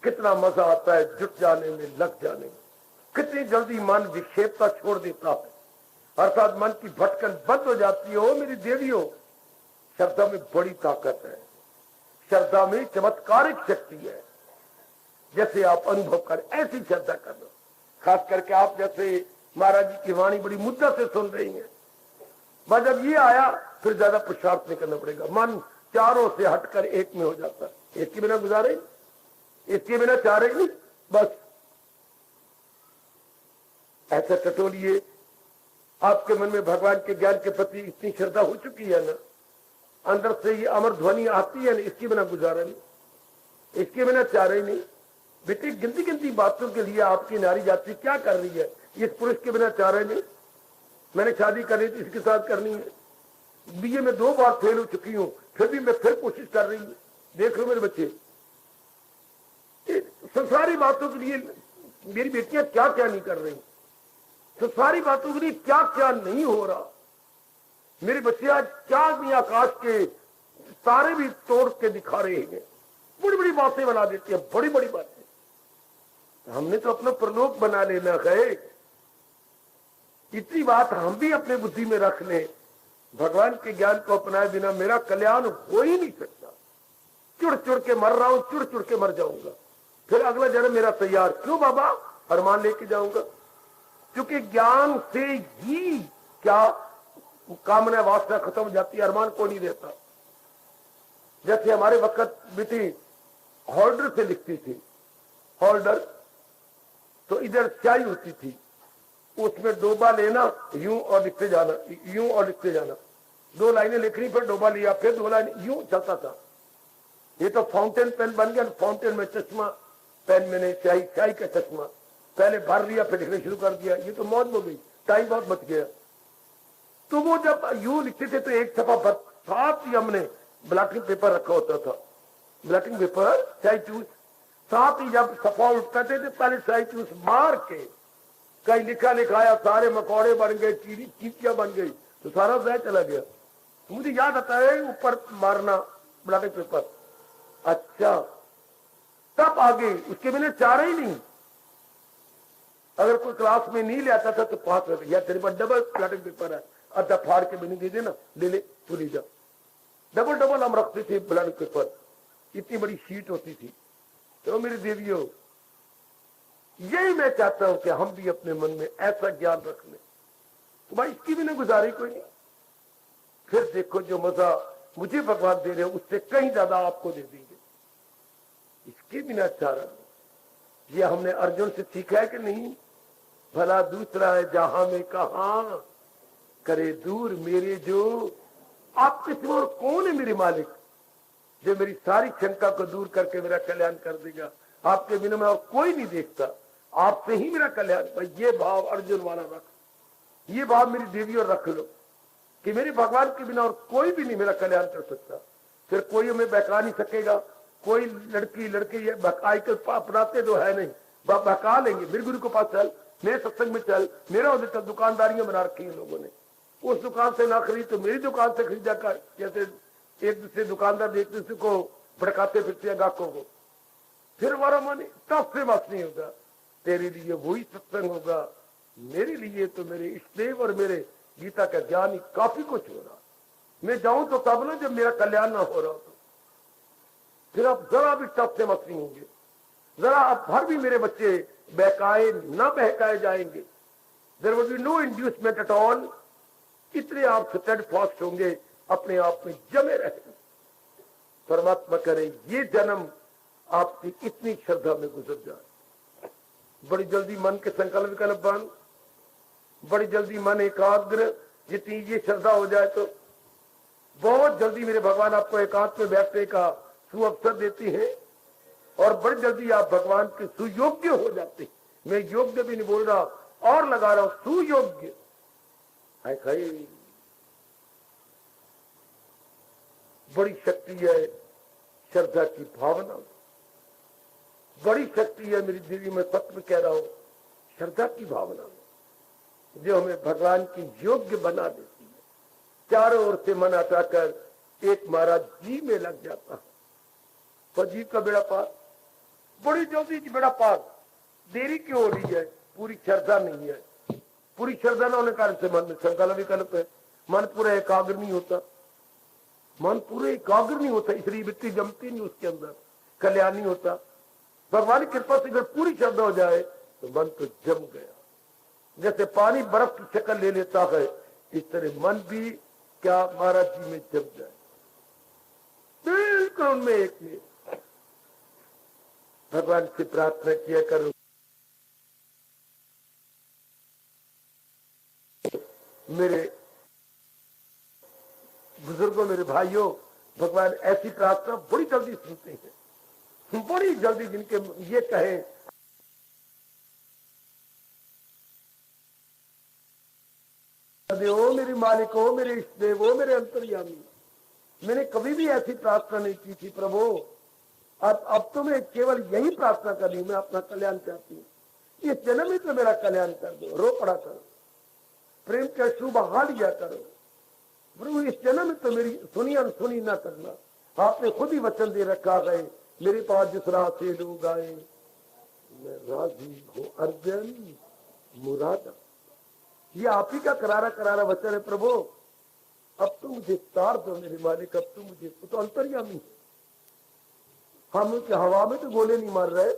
कितना मजा आता है जुट जाने में, लग जाने में। कितनी जल्दी मन विक्षेपता छोड़ देता है, अर्थात मन की भटकन बंद हो जाती है। ओ मेरी देवियों, श्रद्धा में बड़ी ताकत है, श्रद्धा में चमत्कारिक शक्ति है। जैसे आप अनुभव कर, ऐसी श्रद्धा कर लो। खास करके आप जैसे महाराज जी की वाणी बड़ी मुद्दा से सुन रही हैं, बस जब ये आया फिर ज्यादा पुरुषार्थ नहीं करना पड़ेगा। मन चारों से हटकर एक में हो जाता है। इसके बिना गुजारे, इसके बिना चारे नहीं। बस ऐसा टटोलिए, आपके मन में भगवान के ज्ञान के प्रति इतनी श्रद्धा हो चुकी है ना, अंदर से ये अमर ध्वनि आती है ना, इसके बिना गुजारा नहीं, इसके बिना चारे नहीं। बेटे गिनती गिनती बातों के लिए आपकी नारी जाति क्या कर रही है, इस पुरुष के बिना चारे नहीं। मैंने शादी करनी थी, इसके साथ करनी है। बीए में 2 बार फेल हो चुकी हूं, फिर भी मैं फिर कोशिश कर रही हूं। देख लो मेरे बच्चे, संसारी बातों के लिए मेरी बेटियां क्या क्या नहीं कर रही, संसारी बातों के लिए क्या क्या नहीं हो रहा। मेरे बच्चे आज क्या नहीं आकाश के तारे भी तोड़ के दिखा रहे हैं, बड़ी बड़ी बातें बना देते हैं, बड़ी बड़ी बातें। हमने तो अपना प्रलोक बना लेना है, इतनी बात हम भी अपने बुद्धि में रख लें। भगवान के ज्ञान को अपनाए बिना मेरा कल्याण हो ही नहीं सकता। चुड़ चुड़ के मर रहा हूं, चुड़ चुड़ के मर जाऊंगा, फिर अगला जन्म मेरा तैयार क्यों बाबा, अरमान लेके जाऊंगा। क्योंकि ज्ञान से ही क्या कामना वासना खत्म हो जाती है, अरमान को नहीं देता। जैसे हमारे वक्त बेटी होल्डर से लिखती थी, होल्डर तो इधर स्याही होती थी, उसमें डोबा लेना, यूं और लिखते जाना, यूं और लिखते जाना। 2 लाइनें लिखनी, फिर डोबा लिया, फिर 2 लाइन, यूं चलता था। ये तो फाउंटेन पेन बन गया, फाउंटेन में चश्मा, पेन में नहीं स्याही, स्याही का चश्मा। पहले भर लिया फिर लिखने शुरू कर दिया, ये तो मौत हो गई, टाइम बहुत बच गया। तो वो जब यूं लिखते थे तो एक सफा भर, साथ ही हमने ब्लॉटिंग पेपर रखा होता था, ब्लॉटिंग पेपर स्याही चूस, साथ ही जब सफा उठते थे पहले स्याही चूस मार के, कहीं लिखा लिखाया सारे मकौड़े बन गए, चीटियां बन गई, तो सारा जय चला गया। तो मुझे याद आता है ऊपर मारना ब्लॉटिंग पेपर। अच्छा, तब आगे उसके बिना चारा ही नहीं। अगर कोई क्लास में नहीं ले आता था तो 5 रुपए, या तेरे पास डबल ब्लॉटिंग पेपर है, अद्धा फाड़ के भी नहीं दे देना, ले ले तू ले जा। डबल डबल हम रखते थे ब्लॉटिंग पेपर, इतनी बड़ी शीट होती थी। तो मेरी देवियों, यही मैं चाहता हूं कि हम भी अपने मन में ऐसा ज्ञान रख लें तो भाई इसकी भी ना गुजारी कोई नहीं। फिर देखो जो मजा मुझे भगवान दे रहे हो उससे कहीं ज्यादा आपको दे देंगे, इसके बिना चारा नहीं। ये हमने अर्जुन से सीखा है कि नहीं, भला दूसरा है जहां में कहा करे दूर मेरे जो, आप किसी और कौन है मेरे मालिक जो मेरी सारी शंका को दूर करके मेरा कल्याण कर देगा। आपके बिना मैं और कोई नहीं देखता, आपसे ही मेरा कल्याण। भाई ये भाव अर्जुन वाला रख, ये भाव मेरी देवी और रख लो कि मेरे भगवान के बिना और कोई भी नहीं मेरा कल्याण कर सकता। फिर कोई हमें बहका नहीं सकेगा, कोई लड़की ये आजकल अपनाते तो है नहीं, बहका लेंगे। मेरे गुरु के पास चल, मेरे सत्संग में चल, मेरा उधर चल। दुकानदारियां बना रखी है लोगों ने, उस दुकान से ना खरीद तो मेरी दुकान से खरीदा कर। जैसे एक दूसरे दुकानदार देखते दूसरे को भड़काते फिरते हैं ग्राहकों को, फिर हमारा मन तब से मत नहीं होगा। तेरे लिए वही सत्संग होगा, मेरे लिए तो मेरे इष्टदेव और मेरे गीता का ज्ञान ही काफी कुछ हो रहा। मैं जाऊं तो तब ना जब मेरा कल्याण ना हो रहा हो, तो फिर आप जरा भी टफ से मत नहीं होंगे, जरा आप भर भी मेरे बच्चे बहकाए ना बहकाए जाएंगे। There will be no inducement at all. इतने आप स्टेडफास्ट होंगे, अपने आप में जमे रहेंगे। परमात्मा करे ये जन्म आपकी इतनी श्रद्धा में गुजर जाए, बड़ी जल्दी मन के संकल्प विकल्प बन, बड़ी जल्दी मन एकाग्र, जितनी ये श्रद्धा हो जाए तो बहुत जल्दी मेरे भगवान आपको एकांत में बैठने का सुअवसर देती है और बड़ी जल्दी आप भगवान के सुयोग्य हो जाते हैं। मैं योग्य भी नहीं बोल रहा और लगा रहा हूं, सुयोग्य है। खाई बड़ी शक्ति है श्रद्धा की भावना, बड़ी शक्ति है मेरी देवी, में सत्य में कह रहा हूं, श्रद्धा की भावना में, जो हमें भगवान की योग्य बना देती है। चारों ओर से मन हटाकर एक महाराज जी में लग जाता है, तो जीव का बेड़ा पार, बड़ी जल्दी बेड़ा पार। देरी क्यों हो रही है? पूरी श्रद्धा नहीं है। पूरी श्रद्धा न होने कारण से मन में संकल्प विकल्प है, मन पूरा एकाग्र नहीं होता, मन पूरे एकाग्र नहीं होता, इसलिए वृत्ति जमती नहीं उसके अंदर, कल्याण नहीं होता। भगवान की कृपा से अगर पूरी श्रद्धा हो जाए तो मन तो जम गया, जैसे पानी बर्फ की शक्ल ले लेता है, इस तरह मन भी क्या महाराज जी में जम जाए, बिल्कुल उनमें एक में। भगवान से प्रार्थना किया करो, मेरे बुजुर्गों, मेरे भाइयों, भगवान ऐसी प्रार्थना बड़ी जल्दी सुनते हैं, बड़ी जल्दी। जिनके ये कहे ओ मेरी मालिक हो, मेरे इष्ट देव हो, मेरे अंतर्यामी, मैंने कभी भी ऐसी प्रार्थना नहीं की थी प्रभु, अब तो मैं केवल यही प्रार्थना कर रही हूं, मैं अपना कल्याण चाहती हूँ, इस जन्म में तो मेरा कल्याण कर दो, रो पड़ा करो, प्रेम का शुभ हाल लिया करो प्रभु, इस जन्म में तो मेरी सुनी अनसुनी ना करना। आपने खुद ही वचन दे रखा है, मेरे पास जिस राह से लोग आए मैं राजी हूं अर्जन मुरादा। ये आप ही का करारा करारा वचन है प्रभु, अब तो मुझे तार दो मेरे मालिक, अब तो मुझे तो अंतर्यामी है। हम उसके हवा में तो गोले नहीं मार रहे,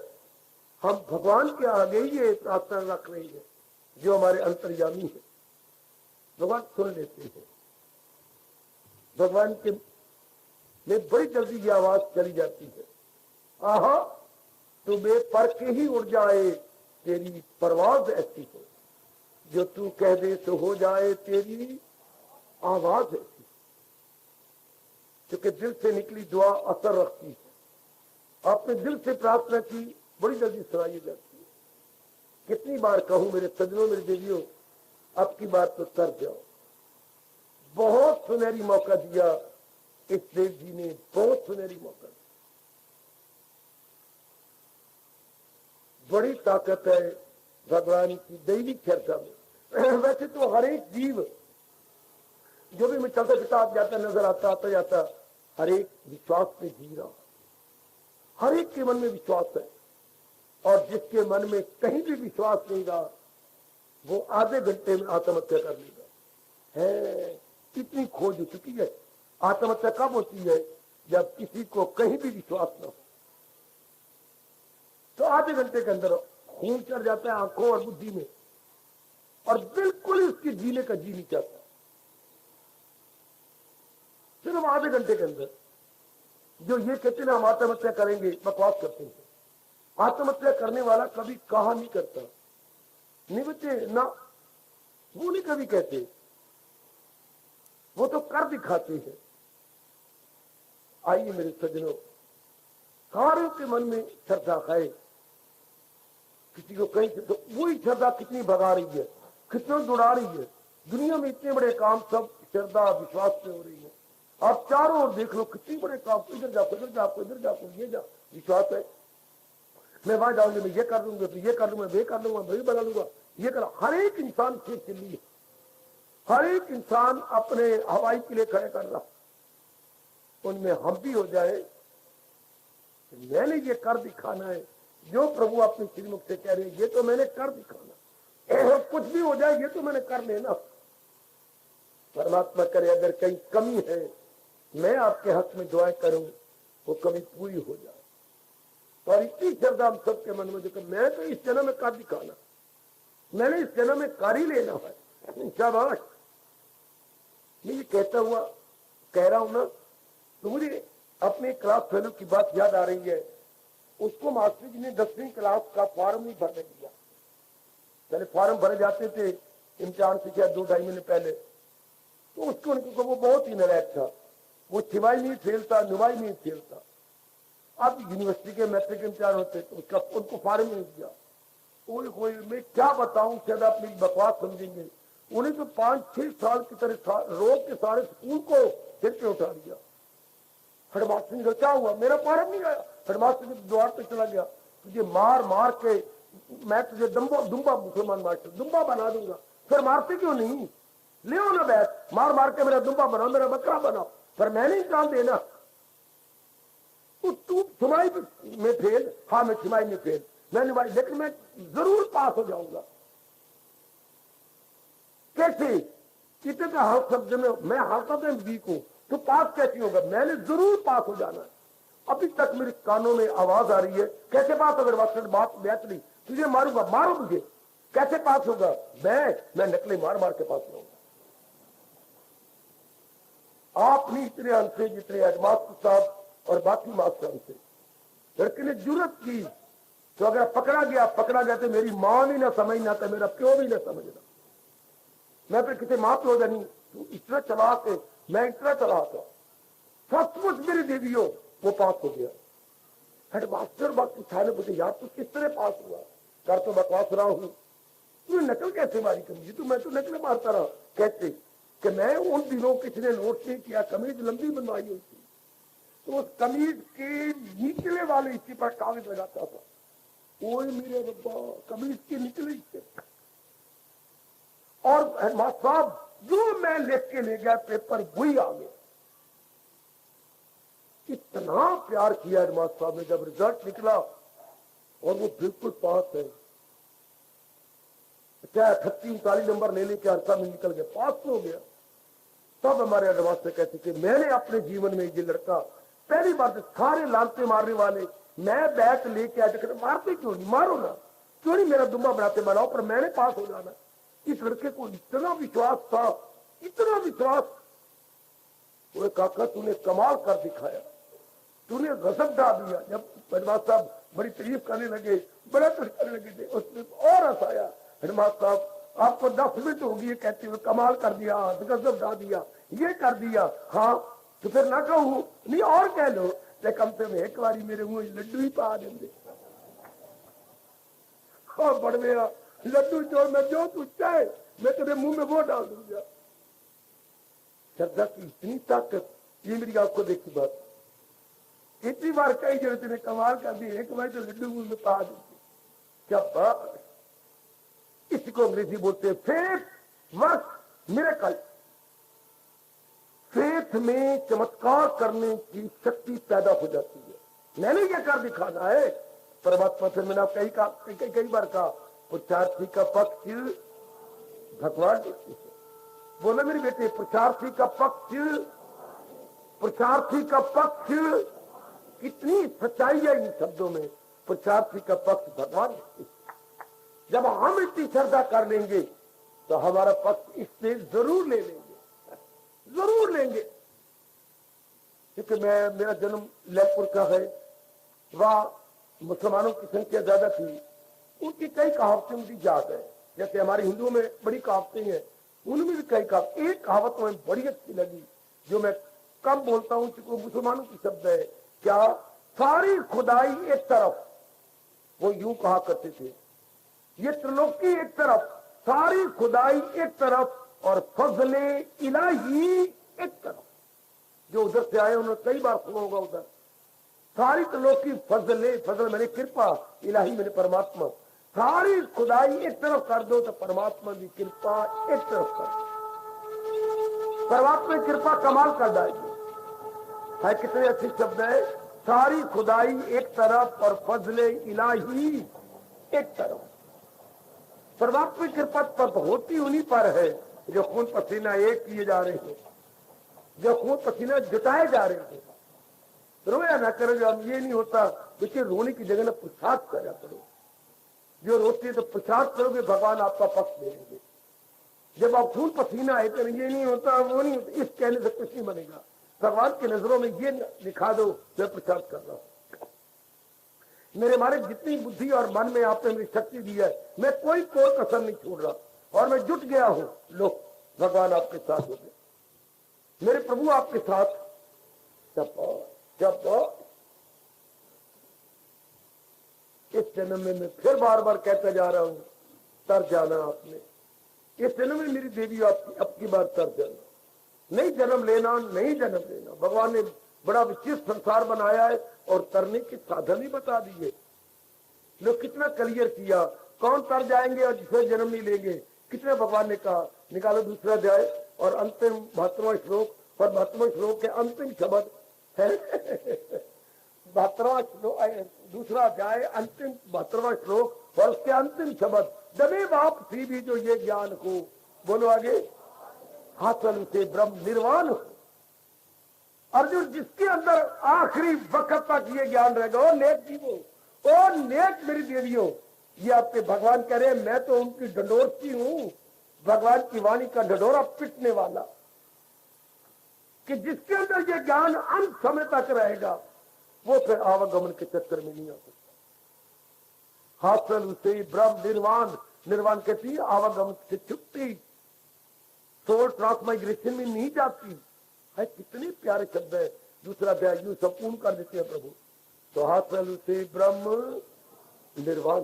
हम भगवान के आगे ही ये प्रार्थना रख रहे हैं जो हमारे अंतर्यामी है। भगवान सुन लेते हैं, भगवान के में बड़ी जल्दी ये आवाज चली जाती है, आहा तुम्हें पर के ही उड़ जाए तेरी परवाज ऐसी हो, जो तू कह दे तो हो जाए तेरी आवाज ऐसी, क्योंकि दिल से निकली दुआ असर रखती है। आपने दिल से प्रार्थना की, बड़ी जल्दी सुनाई जाती है। कितनी बार कहूं मेरे सजनों, मेरे देवियों, अब की बात तो कर जाओ। बहुत सुनहरी मौका दिया इस देव जी ने, बहुत सुनहरी मौका दिया। बड़ी ताकत है भगवान की दैविक चर्चा में। वैसे तो हर एक जीव जो भी मैं चलता फिरता जाता नजर आता, आता जाता, हर एक विश्वास में जी रहा, हर एक के मन में विश्वास है, और जिसके मन में कहीं भी विश्वास नहीं रहा वो आधे घंटे में आत्महत्या कर लेगा। है कितनी खोज हो चुकी है। आत्महत्या कब होती है? जब किसी को कहीं भी विश्वास न हो, तो आधे घंटे के अंदर खून चढ़ जाता है आंखों और बुद्धि में, और बिल्कुल उसके जीने का जी नहीं चाहता। सिर्फ आधे घंटे के अंदर जो ये कहते हैं हम आत्महत्या करेंगे, बकवास करते हैं। आत्महत्या करने वाला कभी कहा नहीं करता, निवते ना, वो नहीं कभी कहते, वो तो कर दिखाते हैं। आइए मेरे सज्जनों, सारों के मन में श्रद्धा है, किसी को कहीं से तो वही श्रद्धा कितनी भगा रही है, कितना दौड़ा रही है। दुनिया में इतने बड़े काम सब श्रद्धा विश्वास पे हो रही है। आप चारों ओर देख लो, कितने बड़े काम, इधर जाओ इधर जाओ इधर जाओ, ये जाओ, विश्वास है। मैं वहां जाऊंगी, मैं ये कर लूंगा, तो ये कर लूंगा, मैं कर लूंगा, मैं बना लूंगा, ये कर। हर एक इंसान से चिल्ली है, हर एक इंसान अपने हवाई के लिए खड़े कर रहा। उनमें हम भी हो जाए, मैंने ये कर दिखाना है, जो प्रभु अपने श्रीमुख से कह रहे हैं, ये तो मैंने कर दिखाना। कुछ भी हो जाए, ये तो मैंने कर लेना। परमात्मा करे अगर कहीं कमी है, मैं आपके हक में दुआएं करूं, वो कमी पूरी हो जाए। और इतनी श्रद्धा हम सबके मन में, जो मैं तो इस जन्म में कर दिखाना, मैंने इस जन्म में कर ही लेना है। शाबाश। मैं ये कहता हुआ कह रहा हूं ना, तो मुझे अपने क्लास फेलो की बात याद आ रही है। उसको मास्टर जी ने 10वीं क्लास का फॉर्म नहीं भरने दिया। पहले फॉर्म भरे जाते थे इम्तिहान से क्या 2-2.5 महीने पहले, तो उसको उनको वो बहुत ही नाराज था। वो छिवाई नहीं फेलता, नुवाई नहीं फेलता। अब यूनिवर्सिटी के मैट्रिक इम्तिहान होते तो उसका उनको फॉर्म नहीं दिया। कोई मैं क्या बताऊं, शायद आप मेरी बकवास समझेंगे। उन्हें तो 5-6 साल की तरह रोक के सारे स्कूल को सिर पे उठा दिया। हेडमास्टर ने क्या हुआ, मेरा फॉर्म नहीं आया। हेडमास्टर के द्वार पे चला गया, तुझे मार मार के मैं तुझे दुम्बा मुसलमान मास्टर दुम्बा बना दूंगा। फिर मारते क्यों नहीं? ले ना बैठ, मार मार के मेरा दुम्बा बनाओ, मेरा बकरा बनाओ, पर मैं नहीं जान देना। तू छुमाई में फेल, हाँ मैं छुमाई में फेल, मैंने भाई, लेकिन मैं जरूर पास हो जाऊंगा। कैसे? इतने का हर शब्द में मैं हालत में वीक हूं, तो पास कैसे होगा? मैंने जरूर पास हो जाना है। अभी तक मेरे कानों में आवाज आ रही है, कैसे पास होगा? बात बैठ नहीं, तुझे मारूंगा, मारो मुझे। कैसे पास होगा? मैं नकली मार मार के पास होऊंगा। आप नहीं इतने अंसे जितने हेडमास्टर साहब और बाकी मास्टर से। लड़के ने जुर्रत की, तो अगर पकड़ा गया तो मेरी मां भी ना समझना, तो मेरा प्यो भी ना समझना। मैं फिर किसी मां प्यो नहीं, तू इतना चला के, मैं इतना चला था, सचमुच मेरी देवियों वो पास हो गया। हेडमास्टर बाकी सारे बोलते, यार तू किस तरह पास हुआ? कर तो बकवास रहा हूं, तूने नकल कैसे मारी कमीज? तो मैं तो नकल मारता रहा। कैसे? कि मैं उन दिनों किसी ने नोट नहीं किया, कमीज लंबी बनवाई हुई थी, तो उस कमीज के निचले वाले हिस्से पर कागज लगाता था। ओए मेरे रब्बा, कमीज के निचले हिस्से। और हेडमास्टर साहब जो मैं लिख के ले गया पेपर वही आ गया। इतना प्यार किया हेडमास्टर साहब ने। जब रिजल्ट निकला और वो बिल्कुल पास है, क्या 38-39 नंबर ले लेके अर्सा में निकल गया, पास हो गया। तब हमारे हेडमास्टर कहते कि मैंने अपने जीवन में ये लड़का पहली बार, सारे लालते मारने वाले, मैं बैट लेके आते कहते मारते क्यों नहीं, मारो ना, क्यों नहीं मेरा दुम्बा बनाते बनाओ, पर मैंने पास हो जाना। इस लड़के को इतना विश्वास था, इतना विश्वास। वो काका तूने कमाल कर दिखाया, तूने गजब डाल दिया। जब हेडमास्टर साहब बड़ी तारीफ करने लगे, बड़ा कुछ करने लगे थे, उसमें और हंसाया। हेडमास्टर साहब आपको 10 मिनट होगी ये कहते हुए, कमाल कर दिया, गजब डाल दिया, ये कर दिया। हाँ तो फिर ना कहूं नहीं और कह लो, कम से कम एक बारी मेरे मुंह लड्डू ही पा देंगे। हाँ बढ़ गया लड्डू, जो मैं जो तू चाहे मैं तेरे मुंह में वो डाल दूंगा। श्रद्धा की इतनी ताकत, ये मेरी आपको देखी बात। इतनी बार कई जगह तेने कमाल कर दी, एक बार तो लड्डू मुंह में पा देंगे। क्या बात! इसको अंग्रेजी बोलते हैं फेथ वर्क मिरेकल। फेथ में चमत्कार करने की शक्ति पैदा हो जाती है। मैंने ये कर दिखाना है। परमात्मा से मैंने कई बार कहा, पुरुषार्थी का पक्ष भगवान बोला मेरी बेटे, पुरुषार्थी का पक्ष कितनी सच्चाई है इन शब्दों में। पुरुषार्थी का पक्ष भगवान। जब हम इतनी श्रद्धा कर लेंगे तो हमारा पक्ष इससे जरूर ले लेंगे, जरूर लेंगे। क्योंकि मेरा जन्म लैपुर का है, वहां मुसलमानों की संख्या ज्यादा थी। उनकी कई कहावतें मुझे याद है, जैसे हमारे हिंदुओं में बड़ी कहावतें हैं, उनमें भी कई कहावत। एक कहावत मुझे बड़ी अच्छी लगी, जो मैं कम बोलता हूं क्योंकि मुसलमानों की शब्द है। क्या? सारी खुदाई एक तरफ, वो यूं कहा करते थे, ये त्रिलोकी एक तरफ, सारी खुदाई एक तरफ, और फजले इलाही एक तरफ। जो उधर से आए उन्होंने कई बार सुना होगा उधर। सारी त्रिलोकी फजल मैंने कृपा, इलाही मैंने परमात्मा। सारी खुदाई एक तरफ कर दो तो परमात्मा की कृपा एक तरफ कर दो। परमात्मा की कृपा कमाल कर जाएगी। है कितने अच्छे शब्द है, सारी खुदाई एक तरफ और फजले इलाही एक तरफ। परमात्मा की कृपा पर होती उन्हीं पर है जो खून पसीना एक किए जा रहे हैं, जो खून पसीना जुटाए जा रहे हैं। रोया ना करो, जो ये नहीं होता देखिए, रोने की जगह ना प्रसाद करा करो। जो रोते तो प्रसाद करोगे, भगवान आपका पक्ष दे देंगे। जब आप खून पसीना है तो ये नहीं होता, वो नहीं होता, इस कहने से कुछ नहीं बनेगा। भगवान की नजरों में ये लिखा दो, मैं प्रसाद कर रहा हूं। मेरे मारे जितनी बुद्धि और मन में आपने मेरी शक्ति दी है, मैं कोई कसर नहीं छोड़ रहा, और मैं जुट गया हूं। लो भगवान आपके साथ हो गए, मेरे प्रभु आपके साथ। जब इस जन्म में मैं फिर बार बार कहता जा रहा हूं, तर जाना आपने। इस जन्म में मेरी देवी अब की बार तर जाना, नहीं जन्म लेना, नहीं जन्म लेना। भगवान ने बड़ा विचित्र संसार बनाया है और तरने के साधन ही बता दिए। लोग कितना क्लियर किया, कौन तर जाएंगे और दूसरा जन्म नहीं लेंगे, कितने भगवान ने कहा। निकालो दूसरा अध्याय और अंतिम 72वां श्लोक, और 72वां श्लोक के अंतिम शब्द है 72वां श्लोक, दूसरा अध्याय अंतिम 72वां श्लोक और उसके अंतिम शब्द, दबे बाप सी भी जो ये ज्ञान को, बोलो आगे, हासिल से ब्रह्म निर्वाण हो। अर्जुन, जिसके अंदर आखिरी वक्त तक ये ज्ञान रहेगा, वो नेक जीवो, ओ नेक मेरी देवियों, ये आपके भगवान कह रहे हैं, मैं तो उनकी ढंडोरती हूं, भगवान की वाणी का ढंडोरा पिटने वाला, कि जिसके अंदर ये ज्ञान अंत समय तक रहेगा, वो फिर आवागमन के चक्कर में नहीं आ सकता। हासिल से ब्रह्म निर्वाण, निर्वाण कहती है आवागमन से छुट्टी, सोल ट्रांसमाइग्रेशन में नहीं जाती है। कितने प्यारे शब्द है, दूसरा अध्याय यूं संपूर्ण कर देते हैं प्रभु। तो हासिल से ब्रह्म निर्वाण,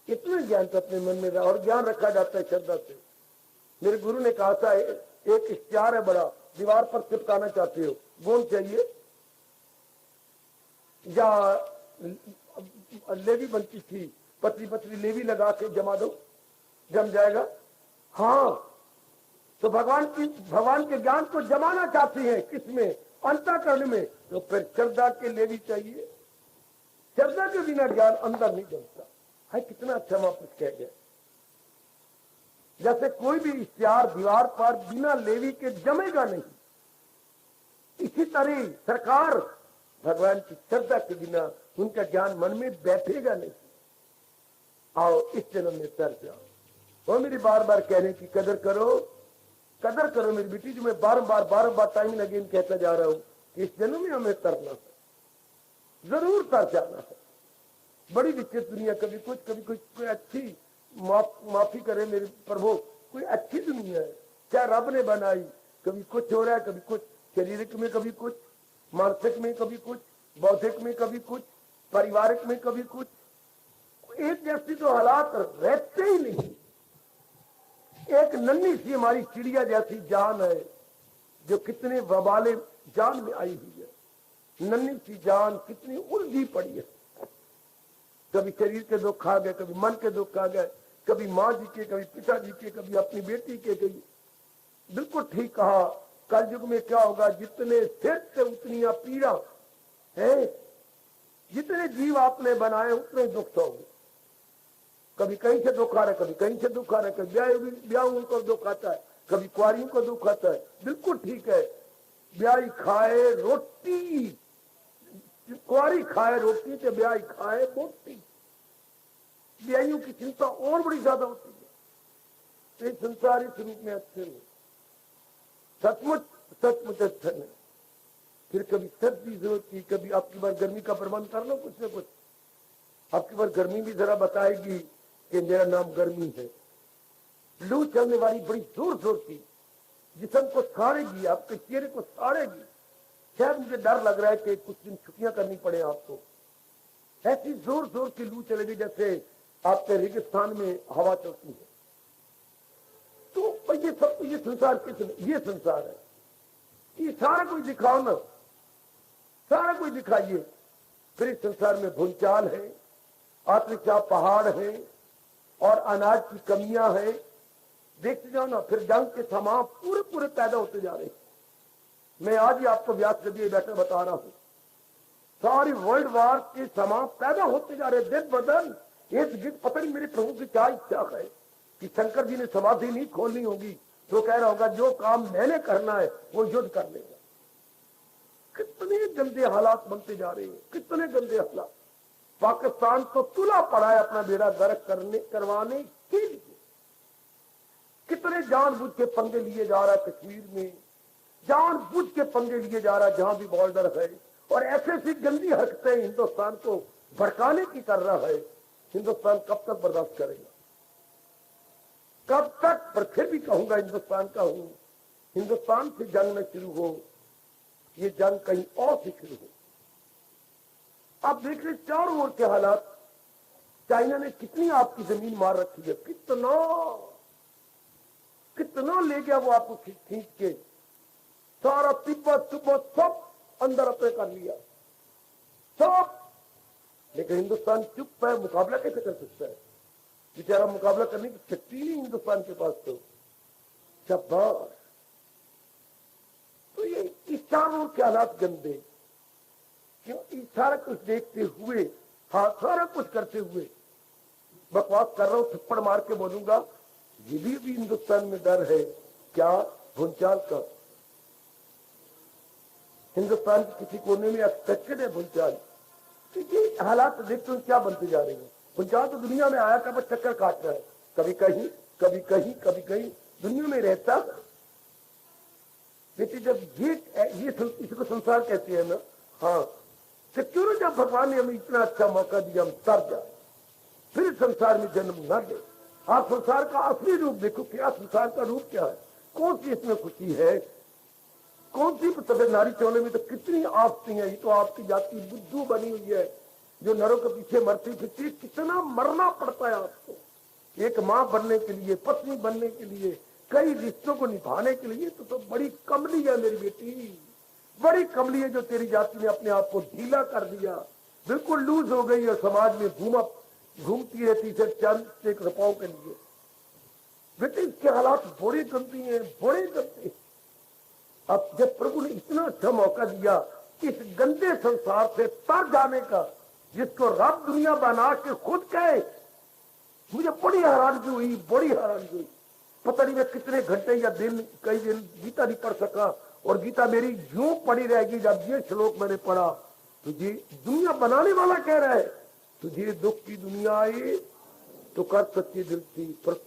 इतने ज्ञान तो अपने मन में रहा, और ज्ञान रखा जाता है श्रद्धा से। मेरे गुरु ने कहा था, एक इश्तिहार है बड़ा, दीवार पर चिपकाना चाहते हो, गोंद चाहिए या लेवी बनती थी, पतली पतली लेवी लगा के जमा दो, जम जाएगा। हाँ, तो भगवान के ज्ञान को जमाना चाहती है, किसमें, अंतःकरण में, तो फिर श्रद्धा के लेवी चाहिए। श्रद्धा के बिना ज्ञान अंदर नहीं जमता है। कितना अच्छा वापस कह गया, जैसे कोई भी इश्तिहार दीवार पर बिना लेवी के जमेगा नहीं, इसी तरह सरकार भगवान की श्रद्धा के बिना उनका ज्ञान मन में बैठेगा नहीं। आओ इस जन्म में तर जाओ, वो मेरी बार बार कहने की कदर करो, कदर करो मेरी बेटी, जो मैं बार-बार टाइम अगेन कहता जा रहा हूं कि इस जन्म में हमें तरना है, जरूर तर जाना है। बड़ी विचित्र दुनिया, कभी कुछ कभी कुछ, कोई अच्छी माफी करे मेरे प्रभु, कोई अच्छी दुनिया है, क्या रब ने बनाई, कभी कुछ हो रहा है, कभी कुछ शारीरिक में, कभी कुछ मानसिक में, कभी कुछ बौद्धिक में, कभी कुछ पारिवारिक में, कभी कुछ, एक जैसी तो हालात रहते ही नहीं। एक नन्ही सी हमारी चिड़िया जैसी जान है, जो कितने वबाले जान में आई हुई है, नन्ही सी जान कितनी उलझी पड़ी है, कभी शरीर के दुख आ गए, कभी मन के दुख आ गए, कभी माँ जी के, कभी पिताजी के, कभी अपनी बेटी के, कभी। बिल्कुल ठीक कहा, कल युग में क्या होगा, जितने सिर से उतनी पीड़ा है, जितने जीव आपने बनाए उतने दुख होंगे। कभी कहीं से दुख आ रहा है, कभी कहीं से दुख आ रहा है, कभी ब्याह को दुख आता है, कभी कुआरियों को दुख आता है। बिल्कुल ठीक है, ब्याही खाए रोटी, कुआरी खाए रोटी, तो ब्याही खाए बोटी। ब्याहियों की चिंता और बड़ी ज्यादा होती है। तो संसार इस रूप में अच्छे नहीं, सचमुच अच्छा नहीं। फिर कभी सर्दी जरूरत की, कभी आपकी बार गर्मी का प्रबंध कर लो, कुछ न कुछ। आपकी बार गर्मी भी जरा बताएगी कि मेरा नाम गर्मी है। लू चलने वाली बड़ी जोर जोर की, जिस्म को साड़ेगी, आपके चेहरे को साड़ेगी। शायद मुझे डर लग रहा है कि कुछ दिन छुट्टियां करनी पड़े आपको। ऐसी जोर जोर की लू चलेगी जैसे आपके रेगिस्तान में हवा चलती है। तो ये सब, ये संसार ये संसार है, ये सारा कुछ दिखाओ ना, सारा कुछ दिखाइए। फिर इस संसार में भूचाल है, आत्मचाप पहाड़ है, और अनाज की कमियां हैं। देखते जाओ ना, फिर जंग के समा पूरे पैदा होते जा रहे हैं। मैं आज ही आपको व्यास के दिए बैठे बता रहा हूं, सारी वर्ल्ड वार के समा पैदा होते जा रहे, दिन ब दिन। एक पता नहीं मेरे प्रभु की क्या इच्छा है कि शंकर जी ने समाधि नहीं खोलनी होगी, तो कह रहा होगा जो काम मैंने करना है वो युद्ध कर लेगा। कितने गंदे हालात बनते जा रहे हैं, कितने गंदे हालात। पाकिस्तान तो तुला पड़ा है अपना बेड़ा गर्क करवाने के लिए। कितने जानबूझ के पंगे लिए जा रहा है, कश्मीर में जानबूझ के पंगे लिए जा रहा है जहां भी बॉर्डर है, और ऐसे ऐसी गंदी हरकतें हिंदुस्तान को भड़काने की कर रहा है। हिंदुस्तान कब तक बर्दाश्त करेगा, कब तक? पर फिर भी कहूंगा हिंदुस्तान का हूं, हिंदुस्तान से जंग न शुरू हो, ये जंग कहीं और से शुरू हो। आप देख रहे चारों ओर के हालात, चाइना ने कितनी आपकी जमीन मार रखी है, कितना ले गया वो आपको खींच के, सारा तिब्बत सब अंदर अपने कर लिया, सब लेकिन हिंदुस्तान चुप है, मुकाबला कैसे कर सकता है? बेचारा मुकाबला करने की शक्ति नहीं हिंदुस्तान के पास। तो शाबाश। तो ये ईशानों के हालात गंदे, क्यों? सारा कुछ देखते हुए, हाँ सारा कुछ करते हुए बकवास कर रहा हूं, थप्पड़ मार के बोलूंगा ये भी हिंदुस्तान में डर है क्या? भूचाल का। हिंदुस्तान के किसी कोने में एक्सपेक्टेड है भूचाल। तो ये हालात देखते हुए क्या बनते जा रहे हैं? भूचाल तो दुनिया में आया कब चक्कर काट रहा है, कभी कहीं कभी कहीं कभी कहीं, दुनिया में रहता। लेकिन जब ये इसको संसार कहते हैं ना, हाँ, तो क्यों ना जब भगवान ने हमें इतना अच्छा मौका दिया हम तर जाए, फिर संसार में जन्म न ले। आप संसार का असली रूप देखो, क्या संसार का रूप क्या है? कौन सी इसमें खुशी है? कौन सी तबियत? नारी चोले में तो कितनी आफती है। ये तो आपकी जाति बुद्धू बनी हुई है जो नरों के पीछे मरती फिरती। कितना मरना पड़ता है आपको एक माँ बनने के लिए, पत्नी बनने के लिए, कई रिश्तों को निभाने के लिए। तो बड़ी कमली है मेरी बेटी, बड़ी कमली है जो तेरी जाति ने अपने आप को ढीला कर दिया, बिल्कुल लूज हो गई और समाज में घूमती रहती है चंद एक रुपयों के लिए। बेटे इसके हालात बड़े गंदी हैं, बड़े गंदे। अब जब प्रभु ने इतना अच्छा मौका दिया इस गंदे संसार से तर जाने का, जिसको रब दुनिया बना के खुद कहे, मुझे बड़ी हैरानगी हुई, बड़ी हैरानगी हुई। पता नहीं मैं कितने घंटे या दिन, कई दिन गीता नहीं पढ़ सका, और गीता मेरी यूं पड़ी रहेगी। जब ये श्लोक मैंने पढ़ा, तुझे दुनिया बनाने वाला कह रहा है, तुझे दुख की दुनिया आई तो कर सच्ची दिल थी। पर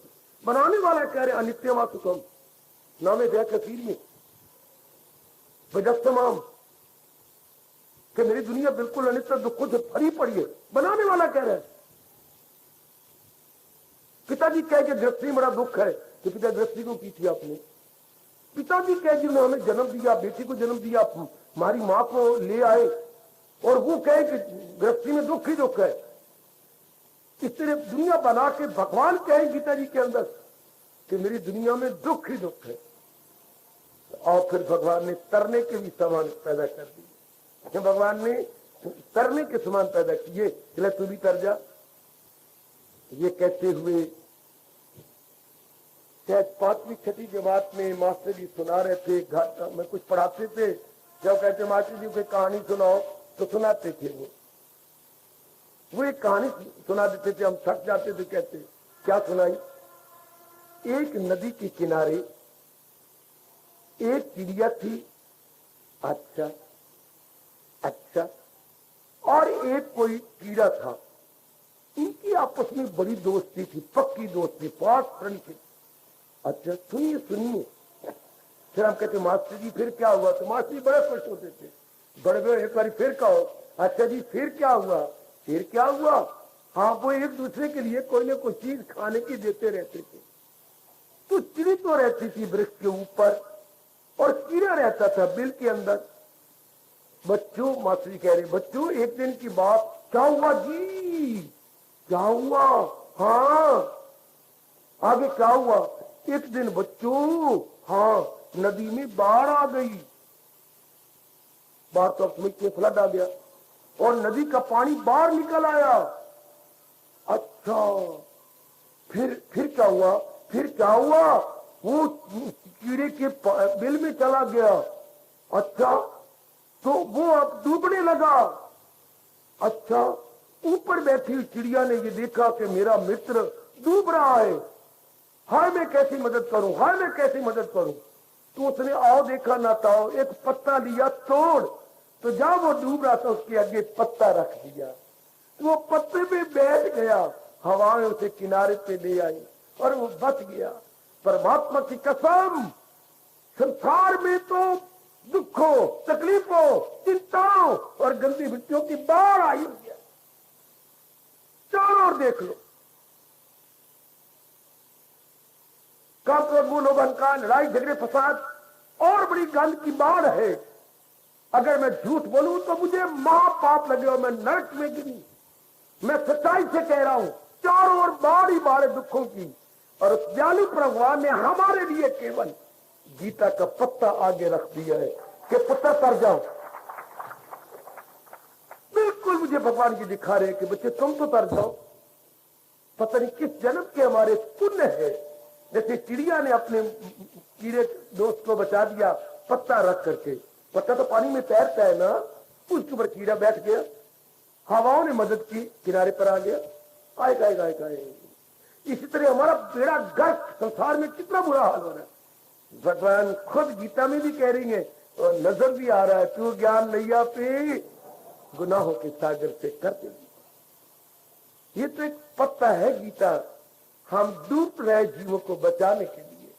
बनाने वाला कह रहे अनित्यमा सुखम, नामे दया कसीर में तमाम कि मेरी दुनिया बिल्कुल अनित्य दुखों से भरी पड़ी है। बनाने वाला कह रहा है। पिताजी कह के गृहस्थी बड़ा दुख है, तो पिता गृहस्थी को की थी आपने? पिताजी कह जिन्होंने हमें जन्म दिया, बेटी को जन्म दिया, हमारी माँ को ले आए, और वो कहे कि गृहस्थी में दुख ही दुख है। इस तरह दुनिया बना के भगवान कहे गीता जी के अंदर कि मेरी दुनिया में दुख ही दुख है। और फिर भगवान ने तरने के भी सामान पैदा कर दिए। भगवान ने तरने के सामान पैदा किए, चले तू भी तर जा। ये कहते हुए शायद 5वीं 6वीं जमात में मास्टर जी सुना रहे थे, घर में कुछ पढ़ाते थे। जब कहते मास्टर जी कोई कहानी सुनाओ तो सुनाते थे। वो एक कहानी सुना देते थे, हम थक जाते थे। कहते क्या सुनाई? एक नदी के किनारे एक चिड़िया थी, अच्छा अच्छा, और एक कोई कीड़ा था। इनकी आपस में बड़ी दोस्ती थी, पक्की दोस्ती, फास्ट फ्रेंडशिप। अच्छा सुनिए सुनिए। फिर हम कहते मास्टर जी फिर क्या हुआ? तो मास्टर जी बड़े खुश होते थे, बड़े बड़े एक बार फिर कहो। अच्छा जी फिर क्या हुआ? फिर क्या हुआ? हाँ वो एक दूसरे के लिए कोई ना कोई चीज खाने की देते रहते थे। तो चिड़ी तो रहती थी वृक्ष के ऊपर, और कीड़ा रहता था बिल के अंदर। बच्चों, मास्टर जी कह रहे बच्चों एक दिन की बात। क्या हुआ जी? क्या हुआ? हाँ आगे क्या हुआ? एक दिन बच्चों, हाँ नदी में बाढ़ आ गई। बाढ़ तो समझ के फ्लड आ गया, और नदी का पानी बाहर निकल आया। अच्छा फिर क्या हुआ? फिर क्या हुआ? वो कीड़े के बिल में चला गया। अच्छा तो वो अब डूबने लगा। अच्छा ऊपर बैठी हुई चिड़िया ने ये देखा कि मेरा मित्र डूब रहा है, हाय मैं कैसी मदद करूं, हाय मैं कैसी मदद करूं। तो उसने आओ देखा ना ताओ एक पत्ता लिया तोड़, तो जहां वो डूब रहा था उसके आगे पत्ता रख दिया। तो वो पत्ते पे बैठ गया, हवाएं उसे किनारे पे ले आई और वो बच गया। परमात्मा की कसम, संसार में तो दुखों, तकलीफों, चिंताओं और गंदी वृत्तियों की बाढ़ आई हुई है। चारों ओर देख लो, कांपरोग का लड़ाई झगड़े फसाद और बड़ी गंद की बाढ़ है। अगर मैं झूठ बोलूं तो मुझे महापाप लगे और मैं नरक में गिरी। मैं सच्चाई से कह रहा हूं, चारों ओर बाढ़ ही बाढ़ दुखों की। और उस दयालु भगवान ने हमारे लिए केवल गीता का पत्ता आगे रख दिया है कि पुत्र तर जाओ, बिल्कुल बिल्कुल मुझे भगवान जी दिखा रहे कि बच्चे तुम तो तर जाओ, पता नहीं किस जन्म के हमारे पुण्य है। जैसे चिड़िया ने अपने कीड़े दोस्त को बचा दिया पत्ता रख करके, पत्ता तो पानी में तैरता है ना, उसके ऊपर कीड़ा बैठ गया, हवाओं ने मदद की, किनारे पर आ गया, आएगा आएगा आएगा। इसी तरह हमारा बेड़ा गर्क संसार में कितना बुरा हाल हो रहा है। भगवान खुद गीता में भी कह रही है और नजर भी आ रहा है, तू ज्ञान नैया पे गुनाहों के सागर से कर देगी। ये तो एक पत्ता है गीता, हम डूब रहे जीवों को बचाने के लिए।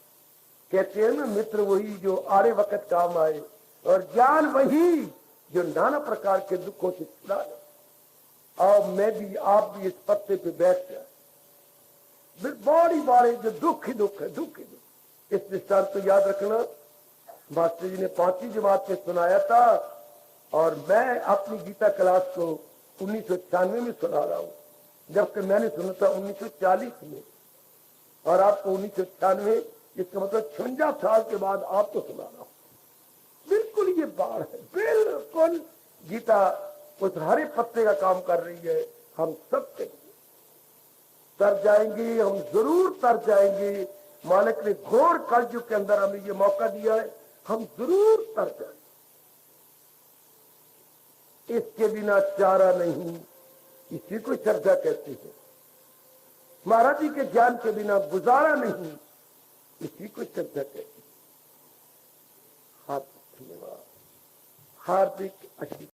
कहते हैं ना, मित्र वही जो आड़े वक्त काम आए, और ज्ञान वही जो नाना प्रकार के दुखों से छुड़ा ले। और मैं भी, आप भी इस पत्ते पे बैठ जाए, बड़ी बारे जो दुख ही दुख है, दुख ही दुख। इस दृष्टांत को याद रखना, मास्टर जी ने 5वीं जमात में सुनाया था, और मैं अपनी गीता क्लास को 1996 में सुना रहा हूं, जबकि मैंने सुना था 1940 में, और आपको 1996, इसका मतलब 56 साल के बाद आपको सुना रहा हूं। बिल्कुल ये बाढ़ है, बिल्कुल गीता उस हरे पत्ते का काम कर रही है। हम सब तर जाएंगे, हम जरूर तर जाएंगे। मालिक ने घोर कलयुग के अंदर हमें ये मौका दिया है, हम जरूर तर जाएंगे। इसके बिना चारा नहीं, इसी को श्रद्धा कहते हैं। महाराज जी के ज्ञान के बिना गुजारा नहीं, इसी को श्रद्धा कहते हैं। धन्यवाद, हार्दिक आशीर्वाद।